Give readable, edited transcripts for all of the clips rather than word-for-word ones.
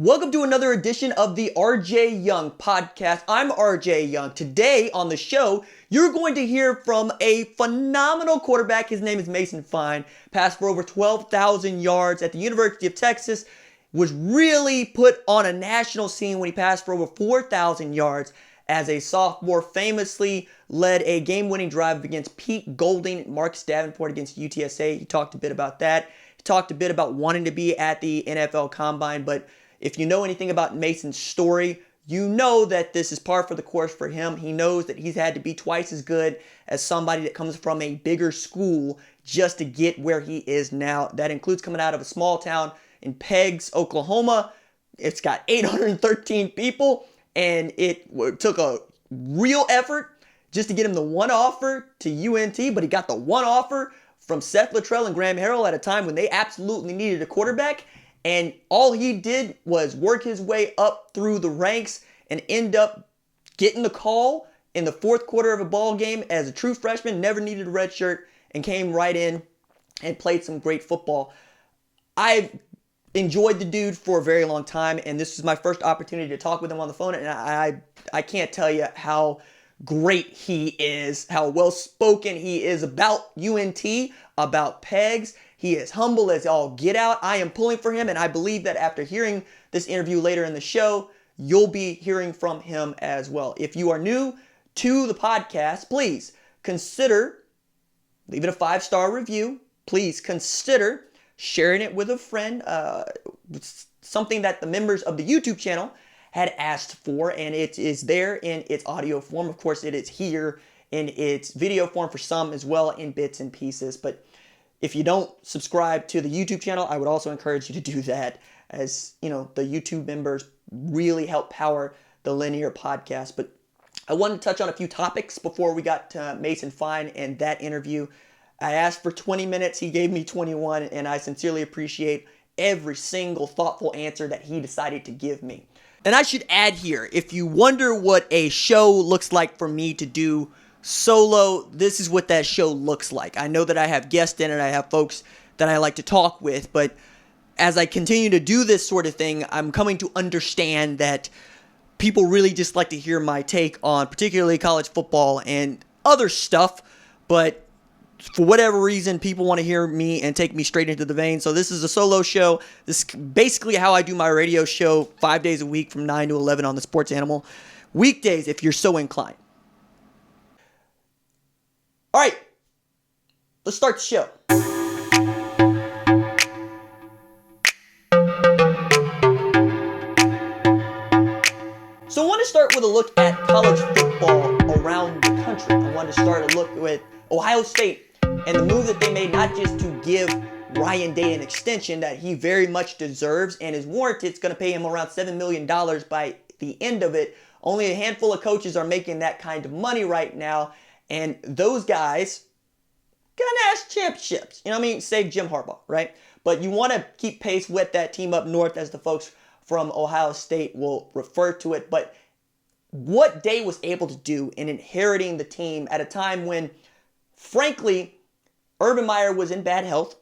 Welcome to another edition of the RJ Young podcast. I'm RJ Young. Today on the show, you're going to hear from a phenomenal quarterback. His name is Mason Fine. Passed for over 12,000 yards at the University of Texas. Was really put on a national scene when he passed for over 4,000 yards as a sophomore. Famously led a game-winning drive against Pete Golding, Marcus Davenport against UTSA. He talked a bit about that. He talked a bit about wanting to be at the NFL Combine, but if you know anything about Mason's story, you know that this is par for the course for him. He knows that he's had to be twice as good as somebody that comes from a bigger school just to get where he is now. That includes coming out of a small town in Peggs, Oklahoma. It's got 813 people, and it took a real effort just to get him the one offer to UNT, but he got the one offer from Seth Luttrell and Graham Harrell at a time when they absolutely needed a quarterback. And all he did was work his way up through the ranks and end up getting the call in the fourth quarter of a ball game as a true freshman, never needed a red shirt, and came right in and played some great football. I've enjoyed the dude for a very long time, and this is my first opportunity to talk with him on the phone, and I can't tell you how great he is, how well-spoken he is about UNT, about Peggs. He is humble as all get out. I am pulling for him, and I believe that after hearing this interview later in the show, you'll be hearing from him as well. If you are new to the podcast, please consider leaving a 5-star review. Please consider sharing it with a friend. Something that the members of the YouTube channel had asked for, and it is there in its audio form. Of course, it is here in its video form for some as well, in bits and pieces. But if you don't subscribe to the YouTube channel, I would also encourage you to do that, as you know, the YouTube members really help power the linear podcast. But I wanted to touch on a few topics before we got to Mason Fine and that interview. I asked for 20 minutes. He gave me 21, and I sincerely appreciate every single thoughtful answer that he decided to give me. And I should add here, if you wonder what a show looks like for me to do solo, this is what that show looks like. I know that I have guests in it, I have folks that I like to talk with, but as I continue to do this sort of thing, I'm coming to understand that people really just like to hear my take on particularly college football and other stuff, but for whatever reason, people want to hear me and take me straight into the vein. So this is a solo show. This is basically how I do my radio show 5 days a week from 9 to 11 on the Sports Animal. Weekdays, if you're so inclined. All right, let's start the show. So I want to start with a look at college football around the country. I want to start a look with Ohio State and the move that they made, not just to give Ryan Day an extension that he very much deserves and is warranted. It's going to pay him around $7 million by the end of it. Only a handful of coaches are making that kind of money right now. And those guys got national championships. You know what I mean? Save Jim Harbaugh, right? But you want to keep pace with that team up north, as the folks from Ohio State will refer to it. But what Day was able to do in inheriting the team at a time when, frankly, Urban Meyer was in bad health.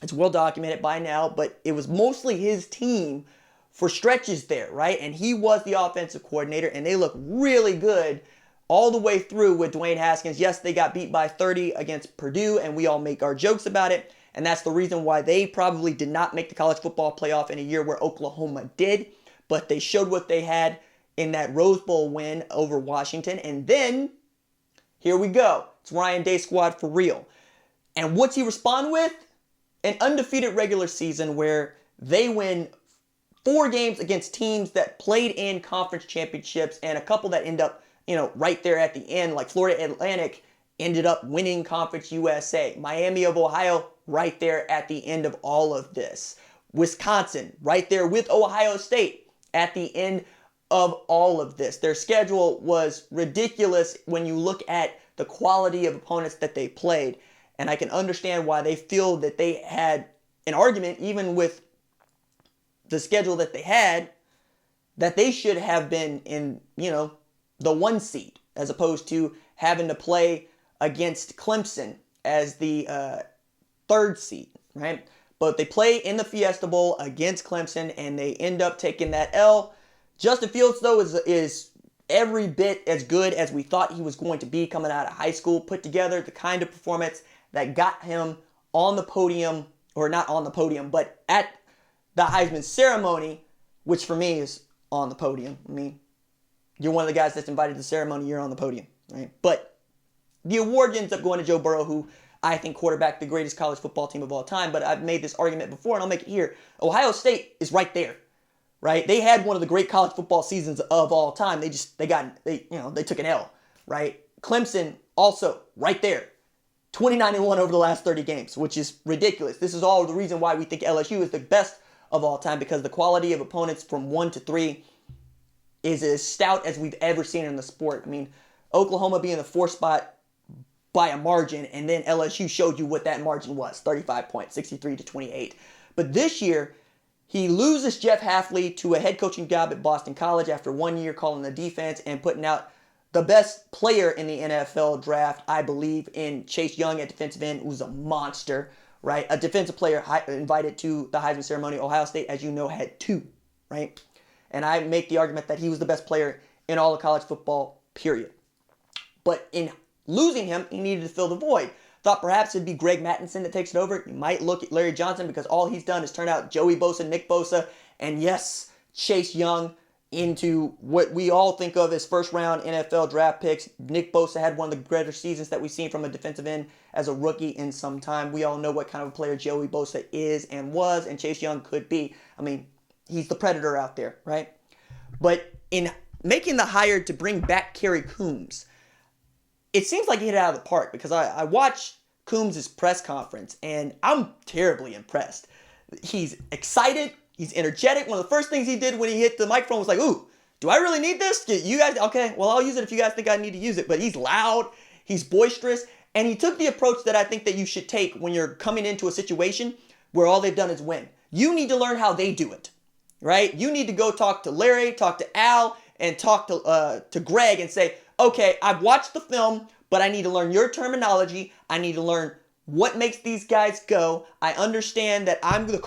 It's well documented by now, but it was mostly his team for stretches there, right? And he was the offensive coordinator, and they looked really good all the way through with Dwayne Haskins. Yes, they got beat by 30 against Purdue, and we all make our jokes about it. And that's the reason why they probably did not make the college football playoff in a year where Oklahoma did. But they showed what they had in that Rose Bowl win over Washington. And then, here we go. It's Ryan Day's squad for real. And what's he respond with? An undefeated regular season where they win 4 games against teams that played in conference championships, and a couple that end up, right there at the end, like Florida Atlantic ended up winning Conference USA. Miami of Ohio, right there at the end of all of this. Wisconsin, right there with Ohio State at the end of all of this. Their schedule was ridiculous when you look at the quality of opponents that they played. And I can understand why they feel that they had an argument, even with the schedule that they had, that they should have been in, the 1 seed, as opposed to having to play against Clemson as the 3rd seed, right? but they play in the Fiesta Bowl against Clemson, and they end up taking that L. Justin Fields, though, is every bit as good as we thought he was going to be coming out of high school. Put together the kind of performance that got him on the podium, or not on the podium, but at the Heisman ceremony, which for me is on the podium. I mean, you're one of the guys that's invited to the ceremony, you're on the podium, right? But the award ends up going to Joe Burrow, who I think quarterbacked the greatest college football team of all time. But I've made this argument before, and I'll make it here. Ohio State is right there, right? They had one of the great college football seasons of all time. They took an L, right? Clemson also right there, 29-1 over the last 30 games, which is ridiculous. This is all the reason why we think LSU is the best of all time, because the quality of opponents from 1 to 3 is as stout as we've ever seen in the sport. I mean, Oklahoma being the 4th spot by a margin, and then LSU showed you what that margin was, 35 points, 63-28. But this year, he loses Jeff Hafley to a head coaching job at Boston College after 1 year calling the defense and putting out the best player in the NFL draft, I believe, in Chase Young at defensive end, who's a monster, right? A defensive player invited to the Heisman ceremony. Ohio State, as you know, had 2, right? And I make the argument that he was the best player in all of college football, period. But in losing him, he needed to fill the void. Thought perhaps it'd be Greg Mattinson that takes it over. You might look at Larry Johnson, because all he's done is turn out Joey Bosa, Nick Bosa, and yes, Chase Young into what we all think of as first-round NFL draft picks. Nick Bosa had one of the greater seasons that we've seen from a defensive end as a rookie in some time. We all know what kind of a player Joey Bosa is and was, and Chase Young could be. I mean, he's the predator out there, right? But in making the hire to bring back Kerry Coombs, it seems like he hit it out of the park, because I watched Coombs' press conference, and I'm terribly impressed. He's excited. He's energetic. One of the first things he did when he hit the microphone was like, ooh, do I really need this? You guys, okay, well, I'll use it if you guys think I need to use it. But he's loud. He's boisterous. And he took the approach that I think that you should take when you're coming into a situation where all they've done is win. You need to learn how they do it, right? You need to go talk to Larry, talk to Al, and talk to Greg and say, okay, I've watched the film, but I need to learn your terminology. I need to learn what makes these guys go. I understand that I'm the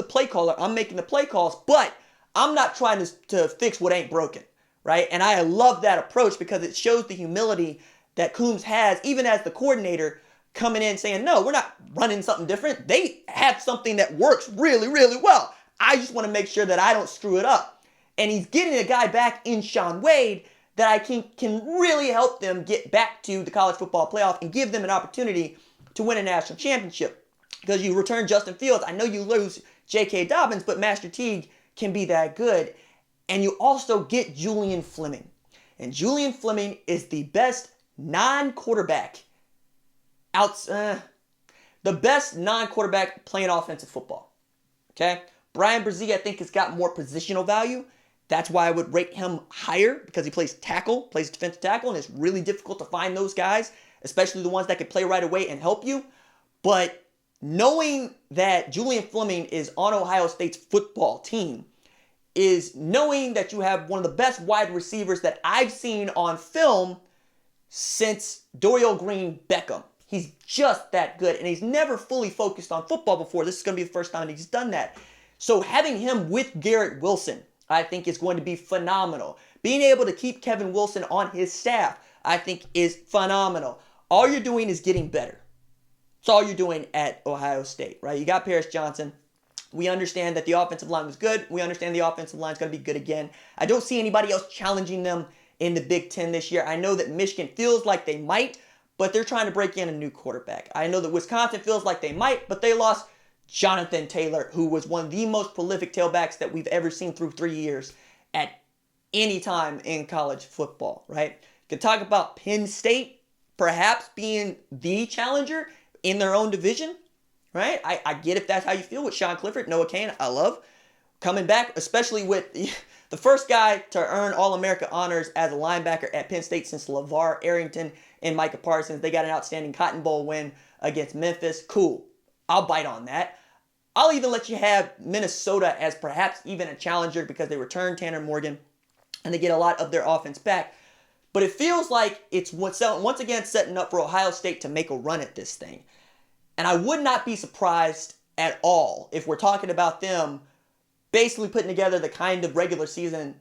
play caller. I'm making the play calls, but I'm not trying to fix what ain't broken, right? And I love that approach, because it shows the humility that Coombs has, even as the coordinator, coming in saying, no, we're not running something different. They have something that works really, really well. I just want to make sure that I don't screw it up. And he's getting a guy back in Shaun Wade that I think can really help them get back to the college football playoff and give them an opportunity to win a national championship. Because you return Justin Fields, I know you lose J.K. Dobbins, but Master Teague can be that good. And you also get Julian Fleming. And Julian Fleming is the best non-quarterback the best non-quarterback playing offensive football. Okay? Brian Brzee, I think, has got more positional value. That's why I would rate him higher, because he plays defensive tackle, and it's really difficult to find those guys, especially the ones that can play right away and help you. But knowing that Julian Fleming is on Ohio State's football team is knowing that you have one of the best wide receivers that I've seen on film since Dorial Green Beckham. He's just that good, and he's never fully focused on football before. This is going to be the first time he's done that. So having him with Garrett Wilson, I think, is going to be phenomenal. Being able to keep Kevin Wilson on his staff, I think, is phenomenal. All you're doing is getting better. That's all you're doing at Ohio State, right? You got Paris Johnson. We understand that the offensive line was good. We understand the offensive line is going to be good again. I don't see anybody else challenging them in the Big Ten this year. I know that Michigan feels like they might, but they're trying to break in a new quarterback. I know that Wisconsin feels like they might, but they lost Jonathan Taylor, who was one of the most prolific tailbacks that we've ever seen through 3 years at any time in college football, right? You could talk about Penn State perhaps being the challenger in their own division, right? I get if that's how you feel with Sean Clifford, Noah Cain, I love coming back, especially with the first guy to earn All-America honors as a linebacker at Penn State since LeVar Arrington and Micah Parsons. They got an outstanding Cotton Bowl win against Memphis. Cool. I'll bite on that. I'll even let you have Minnesota as perhaps even a challenger because they return Tanner Morgan and they get a lot of their offense back. But it feels like it's once again setting up for Ohio State to make a run at this thing. And I would not be surprised at all if we're talking about them basically putting together the kind of regular season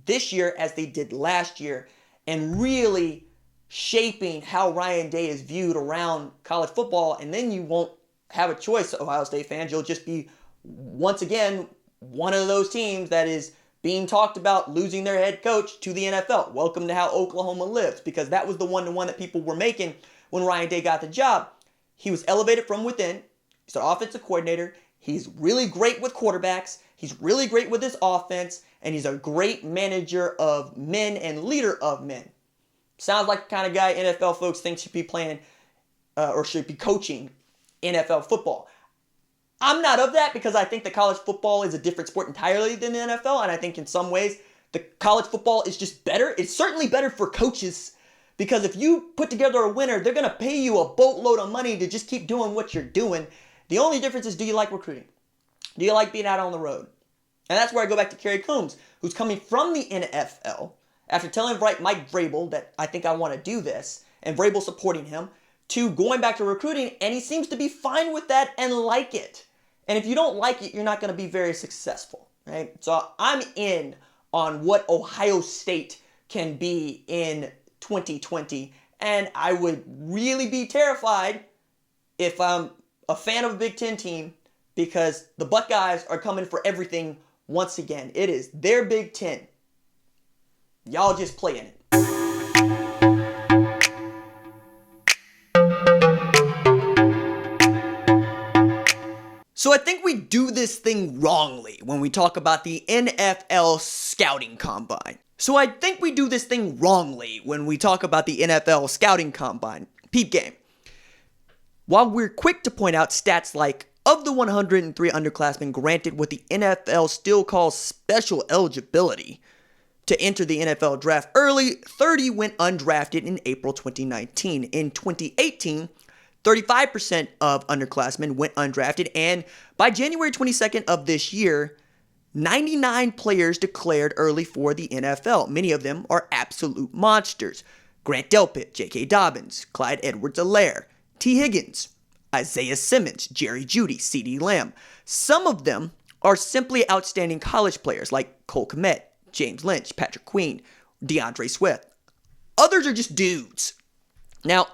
this year as they did last year and really shaping how Ryan Day is viewed around college football. And then you won't have a choice, Ohio State fans. You'll just be, once again, one of those teams that is being talked about losing their head coach to the NFL. Welcome to how Oklahoma lives, because that was the one-to-one that people were making when Ryan Day got the job. He was elevated from within. He's an offensive coordinator. He's really great with quarterbacks. He's really great with his offense. And he's a great manager of men and leader of men. Sounds like the kind of guy NFL folks think should be playing or should be coaching NFL football. I'm not of that, because I think that college football is a different sport entirely than the NFL. And I think in some ways, the college football is just better. It's certainly better for coaches, because if you put together a winner, they're going to pay you a boatload of money to just keep doing what you're doing. The only difference is, do you like recruiting? Do you like being out on the road? And that's where I go back to Kerry Coombs, who's coming from the NFL after telling Mike Vrabel that I think I want to do this, and Vrabel supporting him, to going back to recruiting, and he seems to be fine with that and like it. And if you don't like it, you're not going to be very successful, right? So I'm in on what Ohio State can be in 2020, and I would really be terrified if I'm a fan of a Big Ten team, because the Buckeyes are coming for everything once again. It is their Big Ten. Y'all just playing it. So I think we do this thing wrongly when we talk about the NFL scouting combine. Peep game. While we're quick to point out stats like, of the 103 underclassmen granted what the NFL still calls special eligibility to enter the NFL draft early, 30 went undrafted in April 2019. In 2018, 35% of underclassmen went undrafted, and by January 22nd of this year, 99 players declared early for the NFL. Many of them are absolute monsters. Grant Delpit, J.K. Dobbins, Clyde Edwards-Helaire, T. Higgins, Isaiah Simmons, Jerry Jeudy, CeeDee Lamb. Some of them are simply outstanding college players like Cole Kmet, James Lynch, Patrick Queen, DeAndre Swift. Others are just dudes. Now,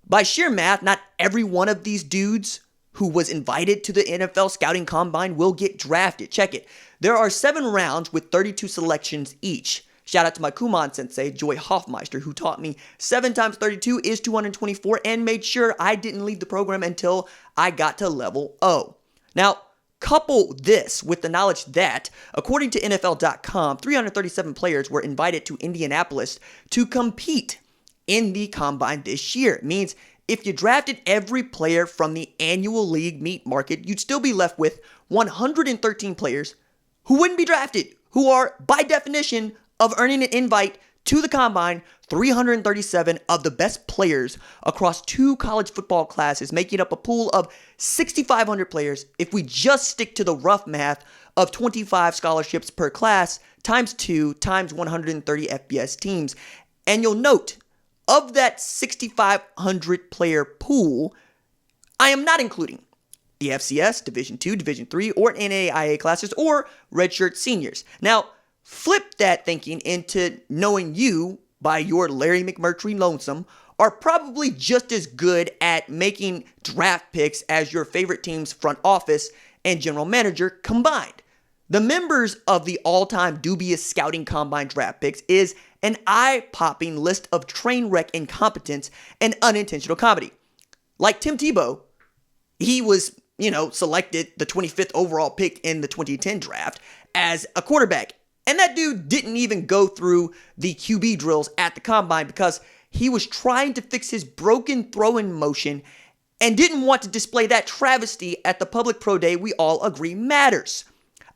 by sheer math, not every one of these dudes who was invited to the NFL scouting combine will get drafted. Check it. There are 7 rounds with 32 selections each. Shout out to my Kumon sensei, Joy Hoffmeister, who taught me 7 times 32 is 224 and made sure I didn't leave the program until I got to level O. Now, couple this with the knowledge that, according to NFL.com, 337 players were invited to Indianapolis to compete in the combine this year. It means if you drafted every player from the annual league meat market, you'd still be left with 113 players who wouldn't be drafted, who are, by definition, of earning an invite to the combine. 337 of the best players across 2 college football classes, making up a pool of 6,500 players if we just stick to the rough math of 25 scholarships per class times 2 times 130 FBS teams. And you'll note, of that 6,500 player pool, I am not including the FCS, Division II, Division III, or NAIA classes, or redshirt seniors. Now, flip that thinking into knowing you, by your Larry McMurtry lonesome, are probably just as good at making draft picks as your favorite team's front office and general manager combined. The members of the all-time dubious scouting combine draft picks is an eye-popping list of train wreck incompetence and unintentional comedy. Like Tim Tebow, he was, selected the 25th overall pick in the 2010 draft as a quarterback. And that dude didn't even go through the QB drills at the combine because he was trying to fix his broken throwing motion and didn't want to display that travesty at the public pro day we all agree matters.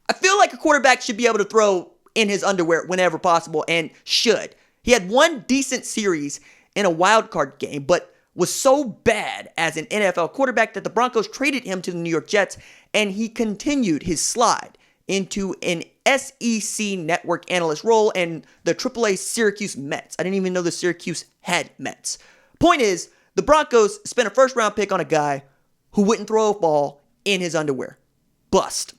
I feel like a quarterback should be able to throw in his underwear whenever possible, and should. He had one decent series in a wild card game, but was so bad as an NFL quarterback that the Broncos traded him to the New York Jets, and he continued his slide into an SEC network analyst role and the AAA Syracuse Mets. I didn't even know the Syracuse had Mets. Point is, the Broncos spent a first round pick on a guy who wouldn't throw a ball in his underwear. Bust.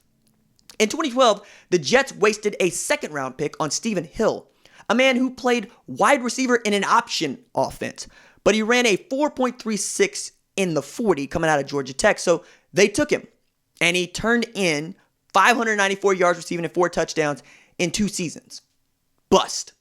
In 2012, the Jets wasted a second-round pick on Stephen Hill, a man who played wide receiver in an option offense, but he ran a 4.36 in the 40 coming out of Georgia Tech, so they took him, and he turned in 594 yards receiving and 4 touchdowns in 2 seasons. Bust.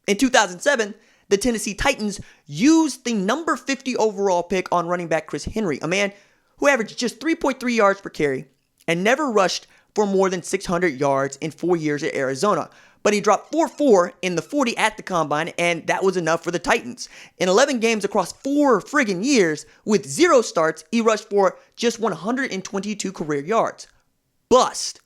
In 2007, the Tennessee Titans used the number 50 overall pick on running back Chris Henry, a man who averaged just 3.3 yards per carry and never rushed for more than 600 yards in 4 years at Arizona. But he dropped 4.4 in the 40 at the combine, and that was enough for the Titans. In 11 games across 4 friggin' years, with 0 starts, he rushed for just 122 career yards. Bust.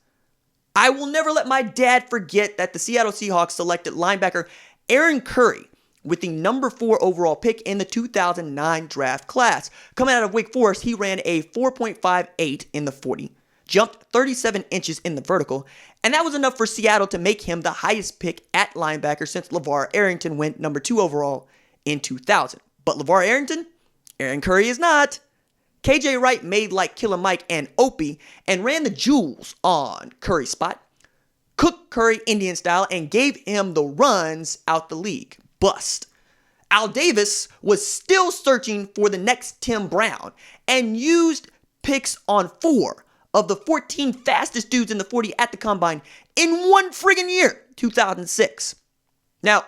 I will never let my dad forget that the Seattle Seahawks selected linebacker Aaron Curry with the number 4 overall pick in the 2009 draft class. Coming out of Wake Forest, he ran a 4.58 in the 40, jumped 37 inches in the vertical, and that was enough for Seattle to make him the highest pick at linebacker since LeVar Arrington went number 2 overall in 2000. But LeVar Arrington? Aaron Curry is not. KJ Wright made like Killer Mike and Opie and ran the jewels on Curry's spot, cooked Curry Indian style, and gave him the runs out the league. Bust. Al Davis was still searching for the next Tim Brown and used picks on 4 of the 14 fastest dudes in the 40 at the combine in one friggin' year, 2006. Now,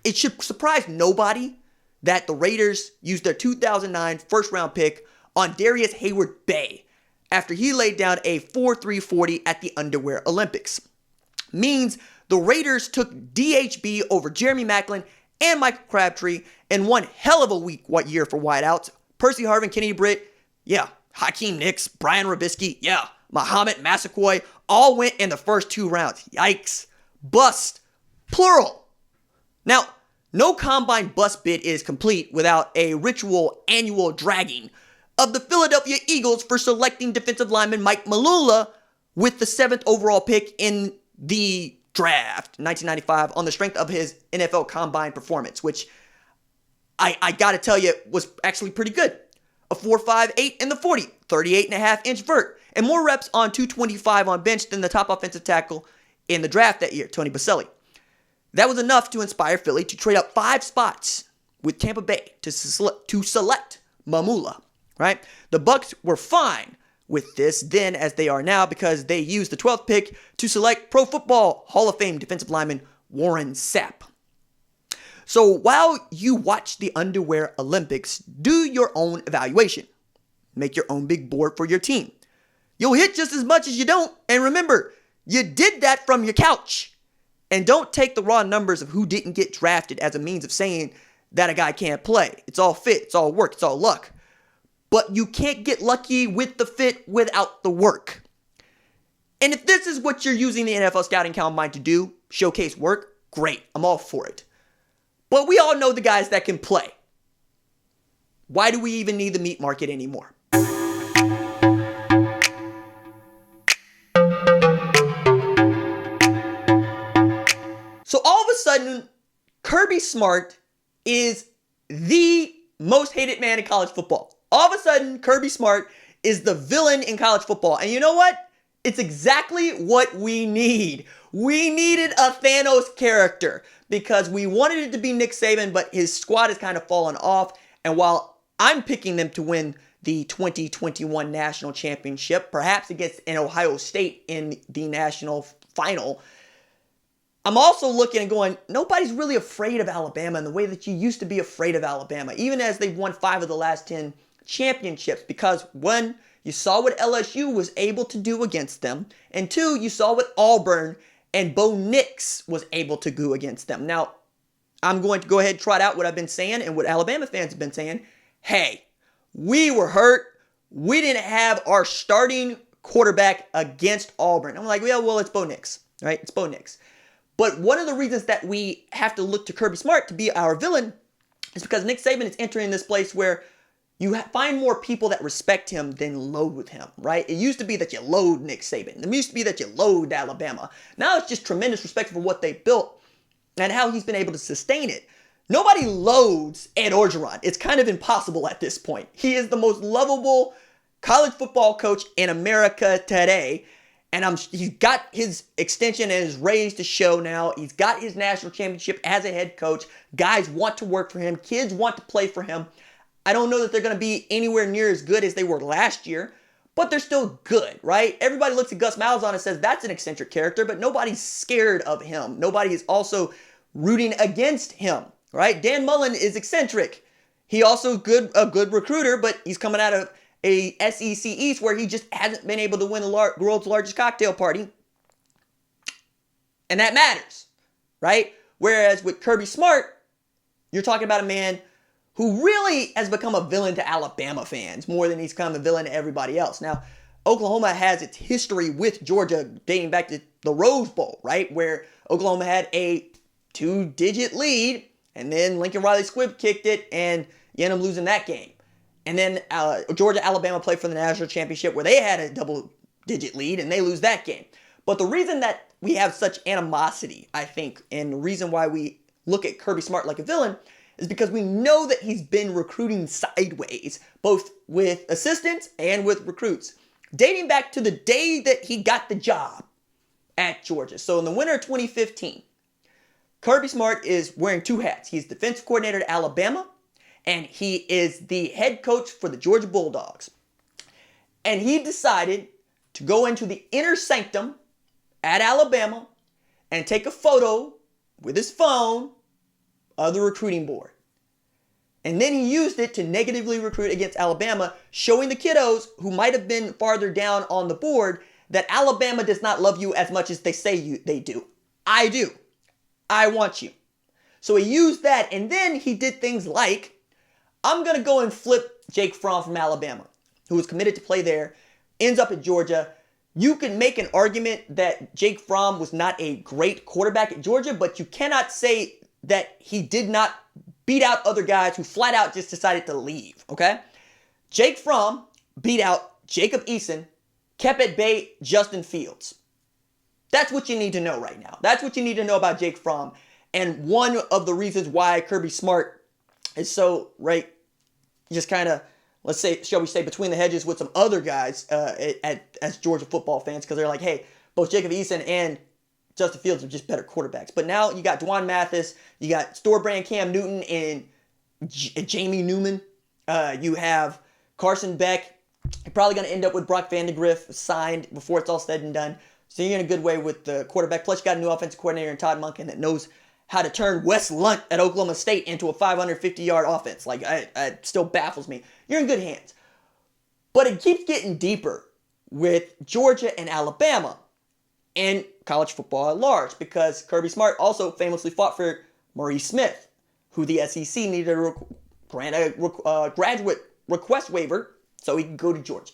it should surprise nobody that the Raiders used their 2009 first-round pick on Darius Hayward-Bay after he laid down a 4.340 at the Underwear Olympics. Means the Raiders took DHB over Jeremy Maclin and Michael Crabtree in one hell of a week year for wideouts. Percy Harvin, Kenny Britt, yeah. Hakeem Nicks, Brian Robisky, yeah. Muhammad Massaquoi all went in the first 2 rounds. Yikes. Bust. Plural. Now, no combine bust bid is complete without a ritual annual dragging of the Philadelphia Eagles for selecting defensive lineman Mike Malula with the 7th overall pick in the draft, 1995, on the strength of his NFL combine performance, which I gotta tell you was actually pretty good. A 4.58 in the 40, 38.5-inch vert, and more reps on 225 on bench than the top offensive tackle in the draft that year, Tony Baselli. That was enough to inspire Philly to trade up 5 spots with Tampa Bay to select Mamula, right? The Bucs were fine with this then as they are now because they used the 12th pick to select Pro Football Hall of Fame defensive lineman Warren Sapp. So while you watch the Underwear Olympics, do your own evaluation. Make your own big board for your team. You'll hit just as much as you don't. And remember, you did that from your couch. And don't take the raw numbers of who didn't get drafted as a means of saying that a guy can't play. It's all fit, it's all work, it's all luck. But you can't get lucky with the fit without the work. And if this is what you're using the NFL Scouting Combine to do, showcase work, great, I'm all for it. But we all know the guys that can play. Why do we even need the meat market anymore? So all of a sudden, Kirby Smart is the most hated man in college football. All of a sudden, Kirby Smart is the villain in college football. And you know what? It's exactly what we need. We needed a Thanos character because we wanted it to be Nick Saban, but his squad has kind of fallen off. And while I'm picking them to win the 2021 national championship, perhaps against an Ohio State in the national final, I'm also looking and going, nobody's really afraid of Alabama in the way that you used to be afraid of Alabama, even as they've won 5 of the last 10 championships. Because 1, you saw what LSU was able to do against them, and 2, you saw what Auburn and Bo Nix was able to do against them. Now, I'm going to go ahead and trot out what I've been saying and what Alabama fans have been saying. Hey, we were hurt. We didn't have our starting quarterback against Auburn. I'm like, well, it's Bo Nix, right? It's Bo Nix. But one of the reasons that we have to look to Kirby Smart to be our villain is because Nick Saban is entering this place where you find more people that respect him than load with him, right? It used to be that you load Nick Saban. It used to be that you load Alabama. Now it's just tremendous respect for what they built and how he's been able to sustain it. Nobody loads Ed Orgeron. It's kind of impossible at this point. He is the most lovable college football coach in America today. And he's got his extension and his raise to show now. He's got his national championship as a head coach. Guys want to work for him. Kids want to play for him. I don't know that they're going to be anywhere near as good as they were last year, but they're still good, right? Everybody looks at Gus Malzahn and says that's an eccentric character, but nobody's scared of him. Nobody is also rooting against him, right? Dan Mullen is eccentric. He also a good recruiter, but he's coming out of a SEC East where he just hasn't been able to win the world's largest cocktail party. And that matters, right? Whereas with Kirby Smart, you're talking about a man who really has become a villain to Alabama fans more than he's become a villain to everybody else. Now, Oklahoma has its history with Georgia dating back to the Rose Bowl, right? Where Oklahoma had a 2-digit lead, and then Lincoln Riley squib kicked it, and you end up losing that game. And then Georgia-Alabama played for the national championship where they had a double-digit lead, and they lose that game. But the reason that we have such animosity, I think, and the reason why we look at Kirby Smart like a villain is because we know that he's been recruiting sideways, both with assistants and with recruits, dating back to the day that he got the job at Georgia. So in the winter of 2015, Kirby Smart is wearing two hats. He's defensive coordinator at Alabama, and he is the head coach for the Georgia Bulldogs. And he decided to go into the inner sanctum at Alabama and take a photo with his phone of the recruiting board. And then he used it to negatively recruit against Alabama, showing the kiddos who might have been farther down on the board that Alabama does not love you as much as they say they do. I do. I want you. So he used that, and then he did things like, I'm going to go and flip Jake Fromm from Alabama, who was committed to play there, ends up at Georgia. You can make an argument that Jake Fromm was not a great quarterback at Georgia, but you cannot say that he did not beat out other guys who flat out just decided to leave, okay? Jake Fromm beat out Jacob Eason, kept at bay Justin Fields. That's what you need to know right now. That's what you need to know about Jake Fromm. And one of the reasons why Kirby Smart is so, right, just kind of, let's say, shall we say, between the hedges with some other guys as Georgia football fans, because they're like, hey, both Jacob Eason and Justin Fields are just better quarterbacks. But now you got Dwan Mathis, you got store brand Cam Newton and Jamie Newman. You have Carson Beck. You're probably going to end up with Brock Vandegrift signed before it's all said and done. So you're in a good way with the quarterback. Plus you got a new offensive coordinator in Todd Monken that knows how to turn Wes Lunt at Oklahoma State into a 550-yard offense. Like, it still baffles me. You're in good hands. But it keeps getting deeper with Georgia and Alabama and college football at large, because Kirby Smart also famously fought for Maurice Smith, who the SEC needed to grant a graduate request waiver so he could go to Georgia.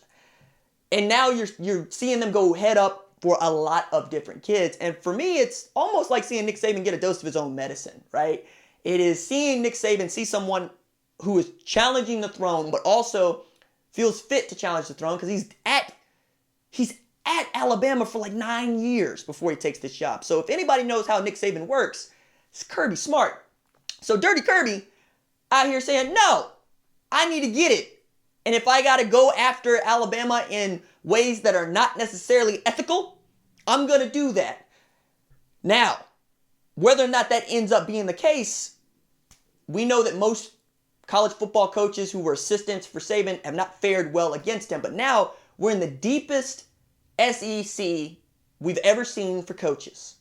And now you're seeing them go head up for a lot of different kids. And for me, it's almost like seeing Nick Saban get a dose of his own medicine, right? It is seeing Nick Saban see someone who is challenging the throne, but also feels fit to challenge the throne because he's at Alabama for like 9 years before he takes this job. So if anybody knows how Nick Saban works, it's Kirby Smart. So Dirty Kirby out here saying, no, I need to get it. And if I got to go after Alabama in ways that are not necessarily ethical, I'm going to do that. Now, whether or not that ends up being the case, we know that most college football coaches who were assistants for Saban have not fared well against him. But now we're in the deepest SEC we've ever seen for coaches.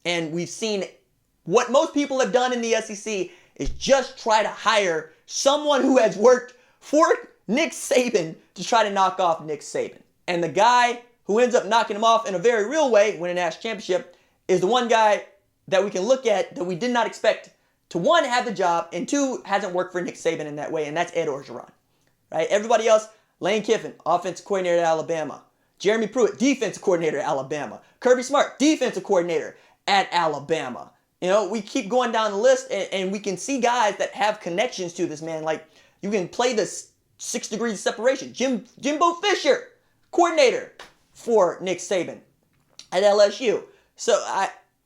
And we've seen what most people have done in the SEC is just try to hire someone who has worked for Nick Saban to try to knock off Nick Saban. And the guy who ends up knocking him off in a very real way, winning a national championship, is the one guy that we can look at that we did not expect to, one, have the job, and two, hasn't worked for Nick Saban in that way, and that's Ed Orgeron. Right? Everybody else, Lane Kiffin, offensive coordinator at Alabama. Jeremy Pruitt, defensive coordinator at Alabama. Kirby Smart, defensive coordinator at Alabama. You know, we keep going down the list, and we can see guys that have connections to this man. Like, you can play this 6 degrees of separation. Jimbo Fisher, coordinator for Nick Saban at LSU. So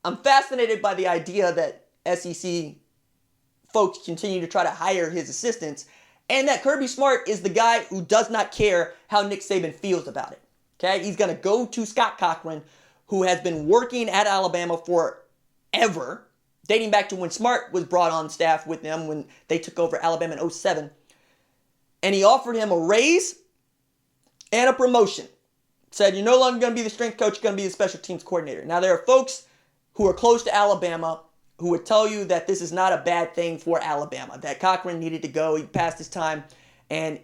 I'm fascinated by the idea that SEC folks continue to try to hire his assistants. and that Kirby Smart is the guy who does not care how Nick Saban feels about it. Okay, he's going to go to Scott Cochran, who has been working at Alabama forever, dating back to when Smart was brought on staff with them when they took over Alabama in 2007. And he offered him a raise and a promotion. Said, you're no longer going to be the strength coach, you're going to be the special teams coordinator. Now, there are folks who are close to Alabama who would tell you that this is not a bad thing for Alabama, that Cochran needed to go, he passed his time, and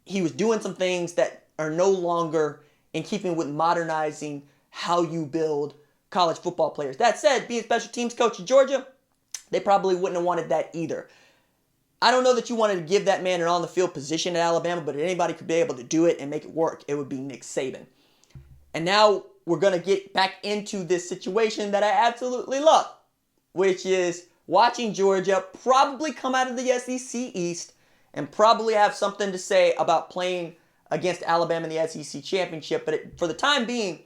he was doing some things that are no longer in keeping with modernizing how you build college football players. That said, being special teams coach in Georgia, they probably wouldn't have wanted that either. I don't know that you wanted to give that man an on-the-field position at Alabama, but if anybody could be able to do it and make it work, it would be Nick Saban. And now we're going to get back into this situation that I absolutely love, which is watching Georgia probably come out of the SEC East and probably have something to say about playing against Alabama in the SEC Championship. But for the time being,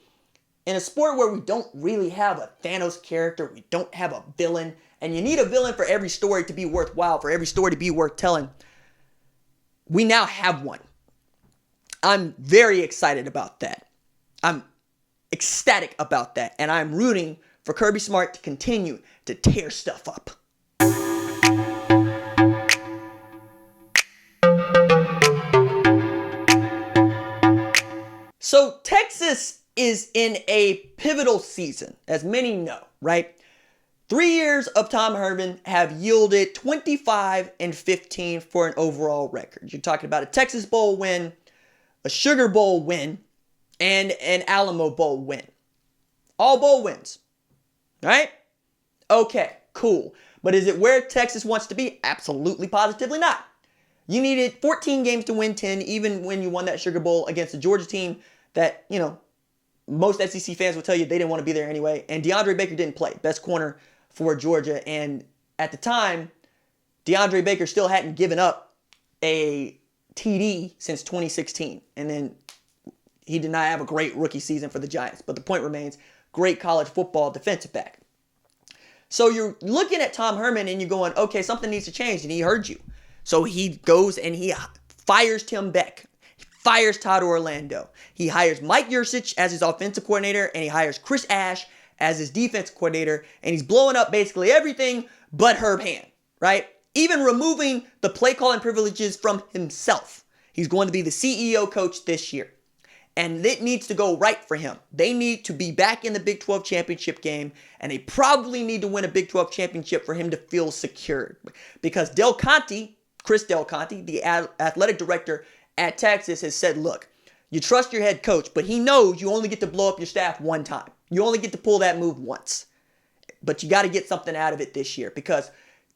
in a sport where we don't really have a Thanos character, we don't have a villain, and you need a villain for every story to be worthwhile, for every story to be worth telling, we now have one. I'm very excited about that. I'm ecstatic about that, and I'm rooting for Kirby Smart to continue to tear stuff up. So Texas is in a pivotal season, as many know, right? 3 years of Tom Herman have yielded 25-15 for an overall record. You're talking about a Texas Bowl win, a Sugar Bowl win, and an Alamo Bowl win. All bowl wins, right? Okay, cool. But is it where Texas wants to be? Absolutely, positively not. You needed 14 games to win 10, even when you won that Sugar Bowl against a Georgia team that, most SEC fans will tell you they didn't want to be there anyway. And DeAndre Baker didn't play. Best corner for Georgia. And at the time, DeAndre Baker still hadn't given up a TD since 2016. And then he did not have a great rookie season for the Giants. But the point remains, great college football defensive back. So you're looking at Tom Herman and you're going, okay, something needs to change. And he heard you. So he goes and he fires Tim Beck. He fires Todd Orlando. He hires Mike Yurcich as his offensive coordinator. And he hires Chris Ash as his defense coordinator. And he's blowing up basically everything but Herb Hand, right? Even removing the play calling privileges from himself. He's going to be the CEO coach this year. And it needs to go right for him. They need to be back in the Big 12 championship game, and they probably need to win a Big 12 championship for him to feel secured. Because Chris Del Conte, the athletic director at Texas, has said, look, you trust your head coach, but he knows you only get to blow up your staff one time. You only get to pull that move once. But you got to get something out of it this year, because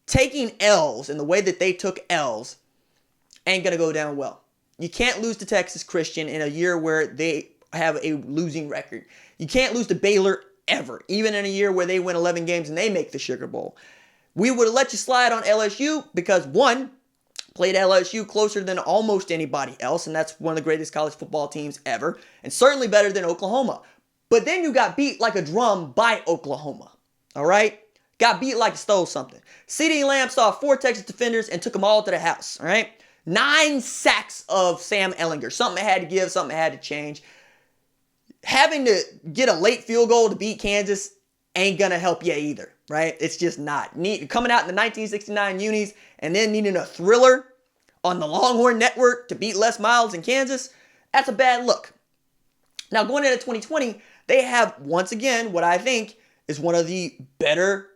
taking L's and the way that they took L's ain't going to go down well. You can't lose to Texas Christian in a year where they have a losing record. You can't lose to Baylor ever, even in a year where they win 11 games and they make the Sugar Bowl. We would have let you slide on LSU because, one, played LSU closer than almost anybody else, and that's one of the greatest college football teams ever, and certainly better than Oklahoma. But then you got beat like a drum by Oklahoma, all right? Got beat like you stole something. CeeDee Lamb saw 4 Texas defenders and took them all to the house, all right? 9 sacks of Sam Ehlinger. Something had to give, something had to change. Having to get a late field goal to beat Kansas ain't going to help you either, right? It's just not. Coming out in the 1969 unis and then needing a thriller on the Longhorn Network to beat Les Miles in Kansas, that's a bad look. Now, going into 2020, they have, once again, what I think is one of the better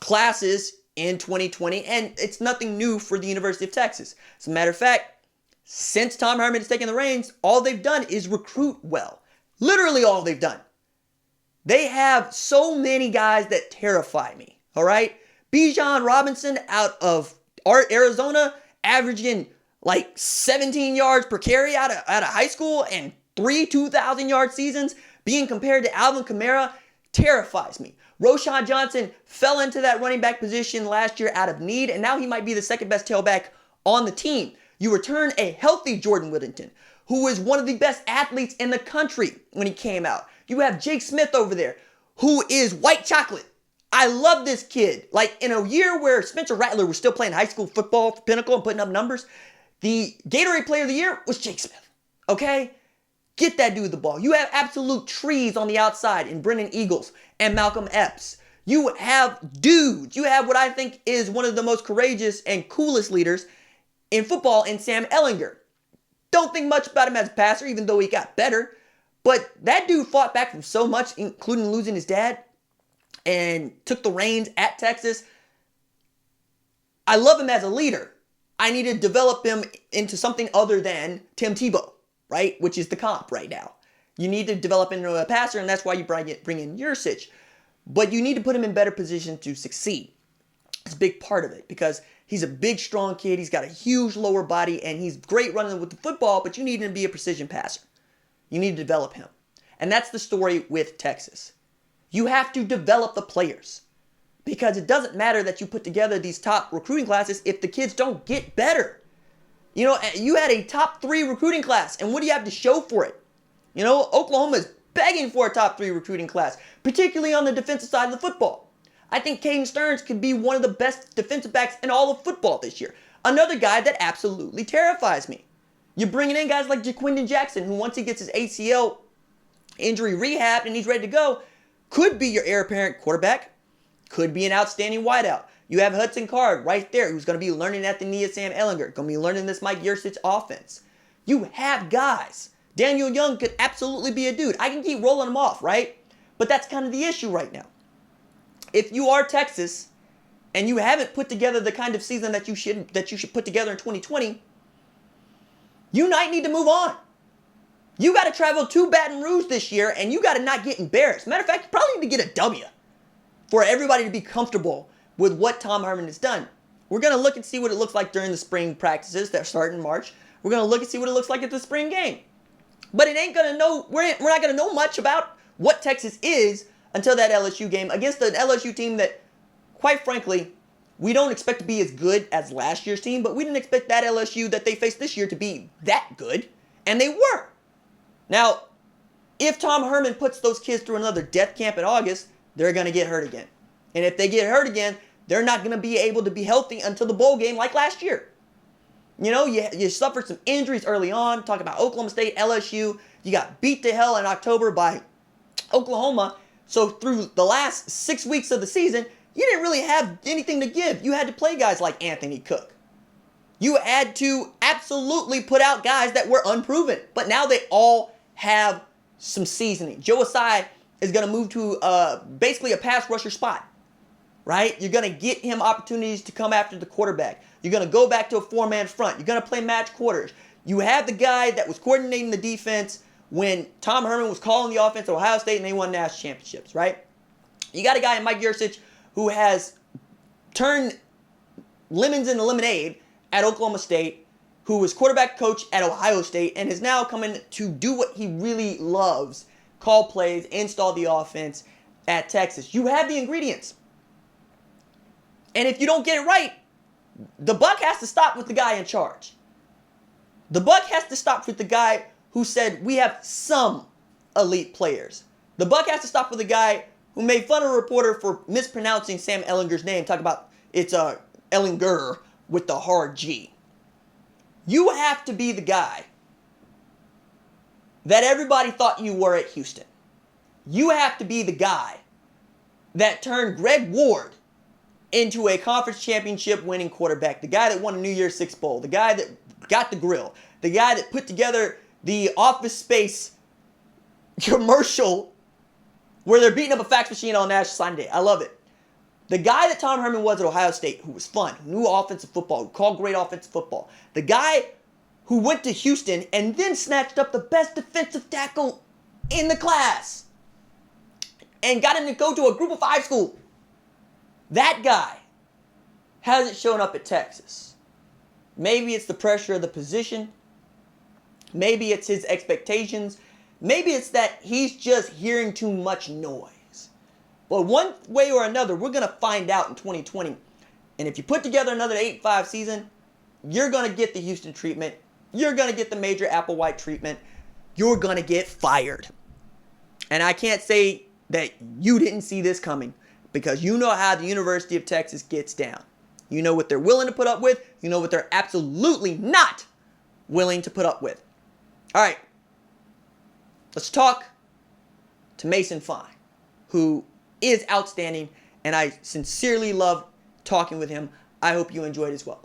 classes in 2020, and it's nothing new for the University of Texas. As a matter of fact, since Tom Herman has taken the reins, all they've done is recruit well. Literally all they've done. They have so many guys that terrify me, all right? Bijan Robinson out of Arizona, averaging like 17 yards per carry out of high school and 3 2,000-yard seasons, being compared to Alvin Kamara, terrifies me. Roschon Johnson fell into that running back position last year out of need, and now he might be the second best tailback on the team. You return a healthy Jordan Whittington, who is one of the best athletes in the country when he came out. You have Jake Smith over there, who is white chocolate. I love this kid. Like, in a year where Spencer Rattler was still playing high school football for Pinnacle and putting up numbers, The Gatorade Player of the Year was Jake Smith. Okay? Get that dude the ball. You have absolute trees on the outside in Brennan Eagles and Malcolm Epps. You have dudes. You have what I think is one of the most courageous and coolest leaders in football in Sam Ehlinger. Don't think much about him as a passer, even though he got better. But that dude fought back from so much, including losing his dad, and took the reins at Texas. I love him as a leader. I need to develop him into something other than Tim Tebow, right? Which is the comp right now. You need to develop him into a passer, and that's why you bring in Yurcich. But you need to put him in better position to succeed. It's a big part of it because he's a big, strong kid. He's got a huge lower body, and he's great running with the football, but you need him to be a precision passer. You need to develop him. And that's the story with Texas. You have to develop the players because it doesn't matter that you put together these top recruiting classes if the kids don't get better. You know, you had a top 3 recruiting class, and what do you have to show for it? You know, Oklahoma is begging for a top 3 recruiting class, particularly on the defensive side of the football. I think Caden Stearns could be one of the best defensive backs in all of football this year. Another guy that absolutely terrifies me. You're bringing in guys like Jaquindon Jackson, who once he gets his ACL injury rehabbed and he's ready to go, could be your heir apparent quarterback, could be an outstanding wideout. You have Hudson Card right there, who's going to be learning at the knee of Sam Ehlinger, going to be learning this Mike Yurcich offense. You have guys. Daniel Young could absolutely be a dude. I can keep rolling them off, right? But that's kind of the issue right now. If you are Texas and you haven't put together the kind of season that you should put together in 2020, you might need to move on. You got to travel to Baton Rouge this year, and you got to not get embarrassed. Matter of fact, you probably need to get a W for everybody to be comfortable with what Tom Herman has done. We're going to look and see what it looks like during the spring practices that start in March. We're going to look and see what it looks like at the spring game. But it ain't going to know, we're not going to know much about what Texas is until that LSU game against an LSU team that, quite frankly, we don't expect to be as good as last year's team, but we didn't expect that LSU that they faced this year to be that good, and they were. Now, if Tom Herman puts those kids through another death camp in August, they're going to get hurt again. And if they get hurt again, they're not going to be able to be healthy until the bowl game like last year. You know, you suffered some injuries early on. Talk about Oklahoma State, LSU. You got beat to hell in October by Oklahoma. So through the last 6 weeks of the season, you didn't really have anything to give. You had to play guys like Anthony Cook. You had to absolutely put out guys that were unproven. But now they all have some seasoning. Joe Assai is going to move to basically a pass rusher spot. Right? You're going to get him opportunities to come after the quarterback. You're going to go back to a 4-man front. You're going to play match quarters. You have the guy that was coordinating the defense when Tom Herman was calling the offense at Ohio State and they won national championships, right? You got a guy in Mike Yurcich who has turned lemons into lemonade at Oklahoma State, who was quarterback coach at Ohio State, and is now coming to do what he really loves, call plays, install the offense at Texas. You have the ingredients. And if you don't get it right, the buck has to stop with the guy in charge. The buck has to stop with the guy who said we have some elite players. The buck has to stop with the guy who made fun of a reporter for mispronouncing Sam Ehlinger's name. Talk about it's Ehlinger with the hard G. You have to be the guy that everybody thought you were at Houston. You have to be the guy that turned Greg Ward into a conference championship winning quarterback, the guy that won a New Year's Six Bowl, the guy that got the grill, the guy that put together the Office Space commercial where they're beating up a fax machine on National Signing Day. I love it. The guy that Tom Herman was at Ohio State, who was fun, who knew offensive football, who called great offensive football. The guy who went to Houston and then snatched up the best defensive tackle in the class and got him to go to a group of 5 school. That guy hasn't shown up at Texas. Maybe it's the pressure of the position. Maybe it's his expectations. Maybe it's that he's just hearing too much noise. But one way or another, we're going to find out in 2020. And if you put together another 8-5 season, you're going to get the Houston treatment. You're going to get the Major Applewhite treatment. You're going to get fired. And I can't say that you didn't see this coming, because you know how the University of Texas gets down. You know what they're willing to put up with. You know what they're absolutely not willing to put up with. All right, let's talk to Mason Fine, who is outstanding, and I sincerely love talking with him. I hope you enjoyed as well.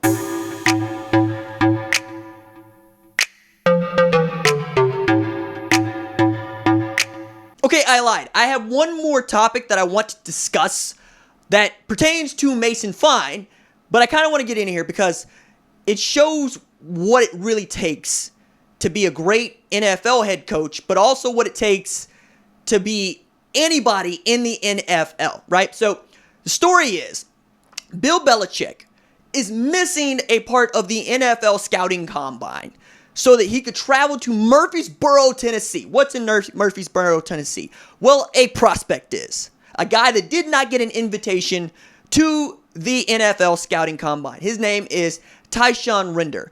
Okay, I lied. I have one more topic that I want to discuss that pertains to Mason Fine, but I kind of want to get in here because it shows what it really takes to be a great NFL head coach, but also what it takes to be anybody in the NFL, right? So the story is Bill Belichick is missing a part of the NFL scouting combine so that he could travel to Murfreesboro, Tennessee. What's in Murfreesboro, Tennessee? Well, a prospect is. A guy that did not get an invitation to the NFL scouting combine. His name is Tyshawn Render.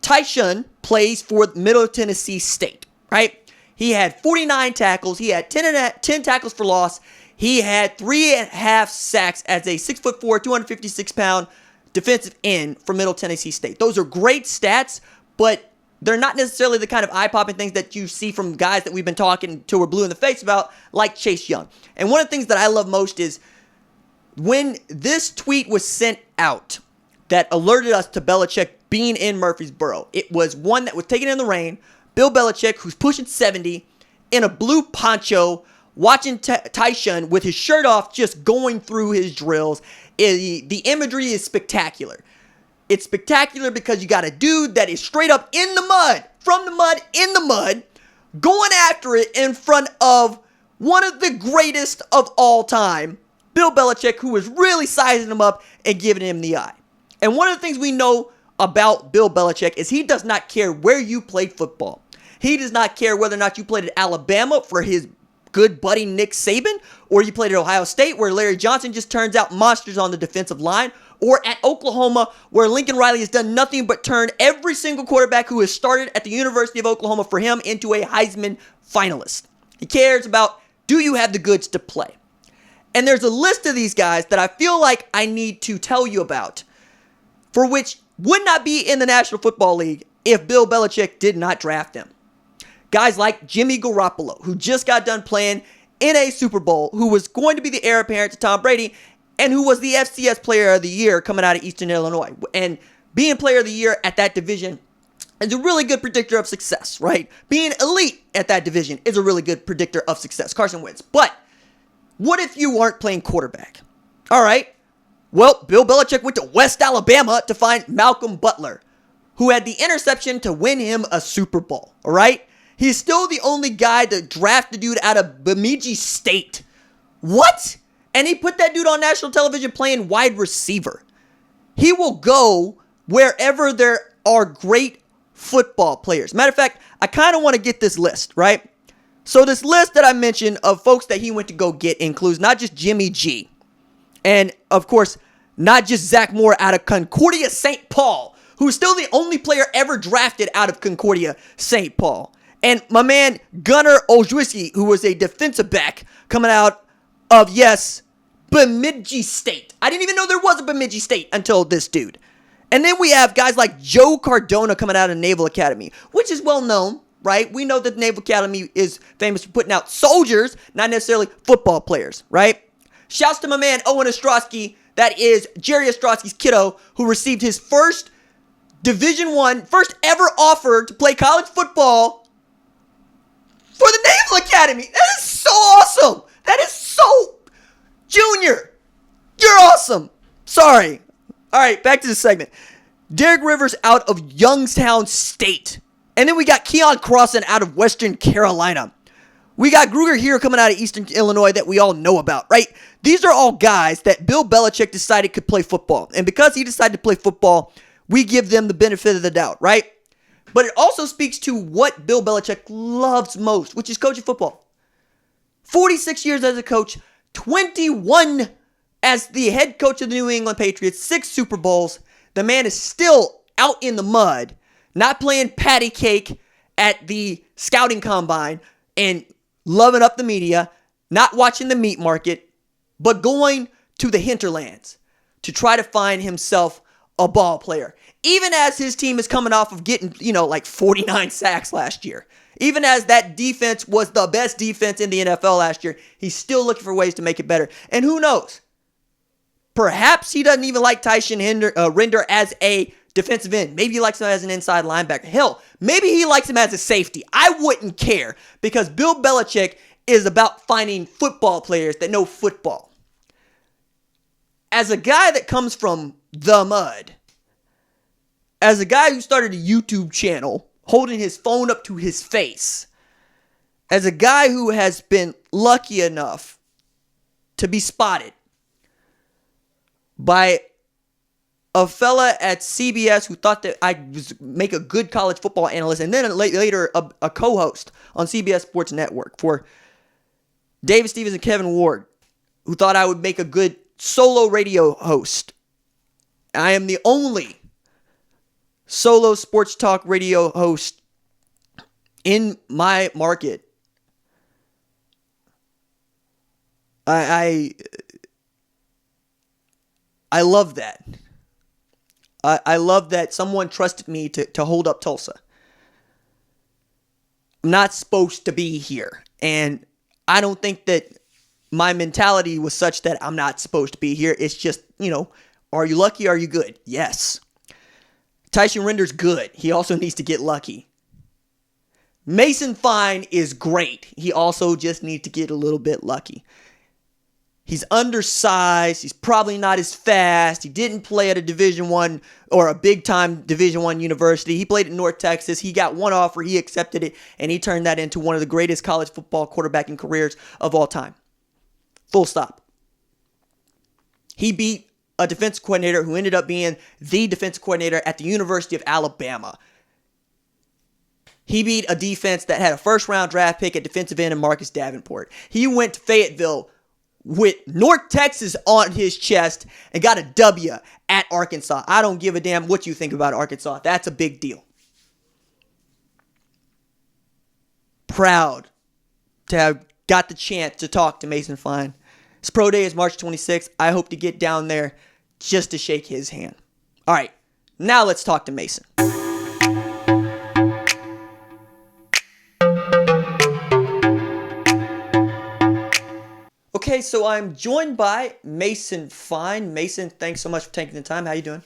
Tyshawn plays for Middle Tennessee State, right? He had 49 tackles. He had 10 tackles for loss. He had 3.5 sacks as a 6'4", 256-pound defensive end for Middle Tennessee State. Those are great stats, but they're not necessarily the kind of eye-popping things that you see from guys that we've been talking till we're blue in the face about, like Chase Young. And one of the things that I love most is when this tweet was sent out that alerted us to Belichick being in Murfreesboro. It was one that was taken in the rain. Bill Belichick, who's pushing 70, in a blue poncho, watching Tyshawn with his shirt off, just going through his drills. The imagery is spectacular. It's spectacular because you got a dude that is straight up in the mud, from the mud, in the mud, going after it in front of one of the greatest of all time, Bill Belichick, who is really sizing him up and giving him the eye. And one of the things we know about Bill Belichick is he does not care where you played football. He does not care whether or not you played at Alabama for his good buddy Nick Saban, or you played at Ohio State where Larry Johnson just turns out monsters on the defensive line, or at Oklahoma where Lincoln Riley has done nothing but turn every single quarterback who has started at the University of Oklahoma for him into a Heisman finalist. He cares about, do you have the goods to play? And there's a list of these guys that I feel like I need to tell you about, for which would not be in the National Football League if Bill Belichick did not draft them. Guys like Jimmy Garoppolo, who just got done playing in a Super Bowl, who was going to be the heir apparent to Tom Brady, and who was the FCS Player of the Year coming out of Eastern Illinois. And being Player of the Year at that division is a really good predictor of success, right? Being elite at that division is a really good predictor of success. Carson Wentz. But what if you aren't playing quarterback? All right. Well, Bill Belichick went to West Alabama to find Malcolm Butler, who had the interception to win him a Super Bowl. All right. He's still the only guy to draft a dude out of Bemidji State. What? And he put that dude on national television playing wide receiver. He will go wherever there are great football players. Matter of fact, I kind of want to get this list, right? So this list that I mentioned of folks that he went to go get includes not just Jimmy G, and of course, not just Zach Moore out of Concordia St. Paul, who's still the only player ever drafted out of Concordia St. Paul. And my man, Gunnar Olszewski, who was a defensive back coming out of, yes, Bemidji State. I didn't even know there was a Bemidji State until this dude. And then we have guys like Joe Cardona coming out of Naval Academy, which is well known, right? We know that the Naval Academy is famous for putting out soldiers, not necessarily football players, right? Shouts to my man, Owen Ostrowski. That is Jerry Ostrowski's kiddo, who received his first Division I, first ever offer to play college football for the Naval Academy. That is so awesome. That is so... Junior, you're awesome. Sorry. All right, back to the segment. Derek Rivers out of Youngstown State. And then we got Keon Crossan out of Western Carolina. We got Gruger here coming out of Eastern Illinois that we all know about, right? These are all guys that Bill Belichick decided could play football. And because he decided to play football, we give them the benefit of the doubt, right? But it also speaks to what Bill Belichick loves most, which is coaching football. 46 years as a coach, 21 as the head coach of the New England Patriots, 6 Super Bowls. The man is still out in the mud, not playing patty cake at the scouting combine and loving up the media, not watching the meat market, but going to the hinterlands to try to find himself a ball player. Even as his team is coming off of getting, like 49 sacks last year. Even as that defense was the best defense in the NFL last year, he's still looking for ways to make it better. And who knows? Perhaps he doesn't even like Tyson Render as a defensive end. Maybe he likes him as an inside linebacker. Hell, maybe he likes him as a safety. I wouldn't care because Bill Belichick is about finding football players that know football. As a guy that comes from the mud, as a guy who started a YouTube channel holding his phone up to his face, as a guy who has been lucky enough to be spotted by a fella at CBS who thought that I was make a good college football analyst, and then later a co-host on CBS Sports Network for David Stevens and Kevin Ward, who thought I would make a good solo radio host. I am the only solo sports talk radio host in my market. I love that. I love that someone trusted me to hold up Tulsa. I'm not supposed to be here. And I don't think that my mentality was such that I'm not supposed to be here. It's just, are you lucky? Are you good? Yes. Tyson Render's good. He also needs to get lucky. Mason Fine is great. He also just needs to get a little bit lucky. He's undersized. He's probably not as fast. He didn't play at a Division I or a big-time Division I university. He played at North Texas. He got one offer. He accepted it, and he turned that into one of the greatest college football quarterbacking careers of all time. Full stop. He beat a defensive coordinator who ended up being the defensive coordinator at the University of Alabama. He beat a defense that had a first-round draft pick at defensive end in Marcus Davenport. He went to Fayetteville with North Texas on his chest and got a W at Arkansas. I don't give a damn what you think about Arkansas. That's a big deal. Proud to have got the chance to talk to Mason Fine. His pro day is March 26th. I hope to get down there just to shake his hand. All right, now let's talk to Mason. Okay, so I'm joined by Mason Fine. Mason, thanks so much for taking the time. How you doing?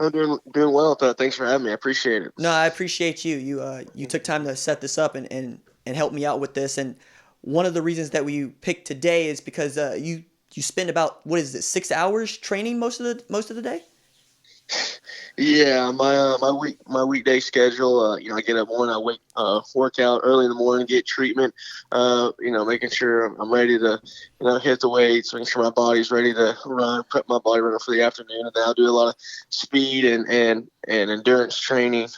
I'm doing well. Thanks for having me. I appreciate it. No, I appreciate you. You took time to set this up and help me out with this. And one of the reasons that we picked today is because you spend about 6 hours training most of the day? Yeah, my weekday schedule. I get up morning, I work out early in the morning, get treatment. Making sure I'm ready to hit the weights, making sure my body's ready to run, prep my body ready for the afternoon, and then I'll do a lot of speed and endurance training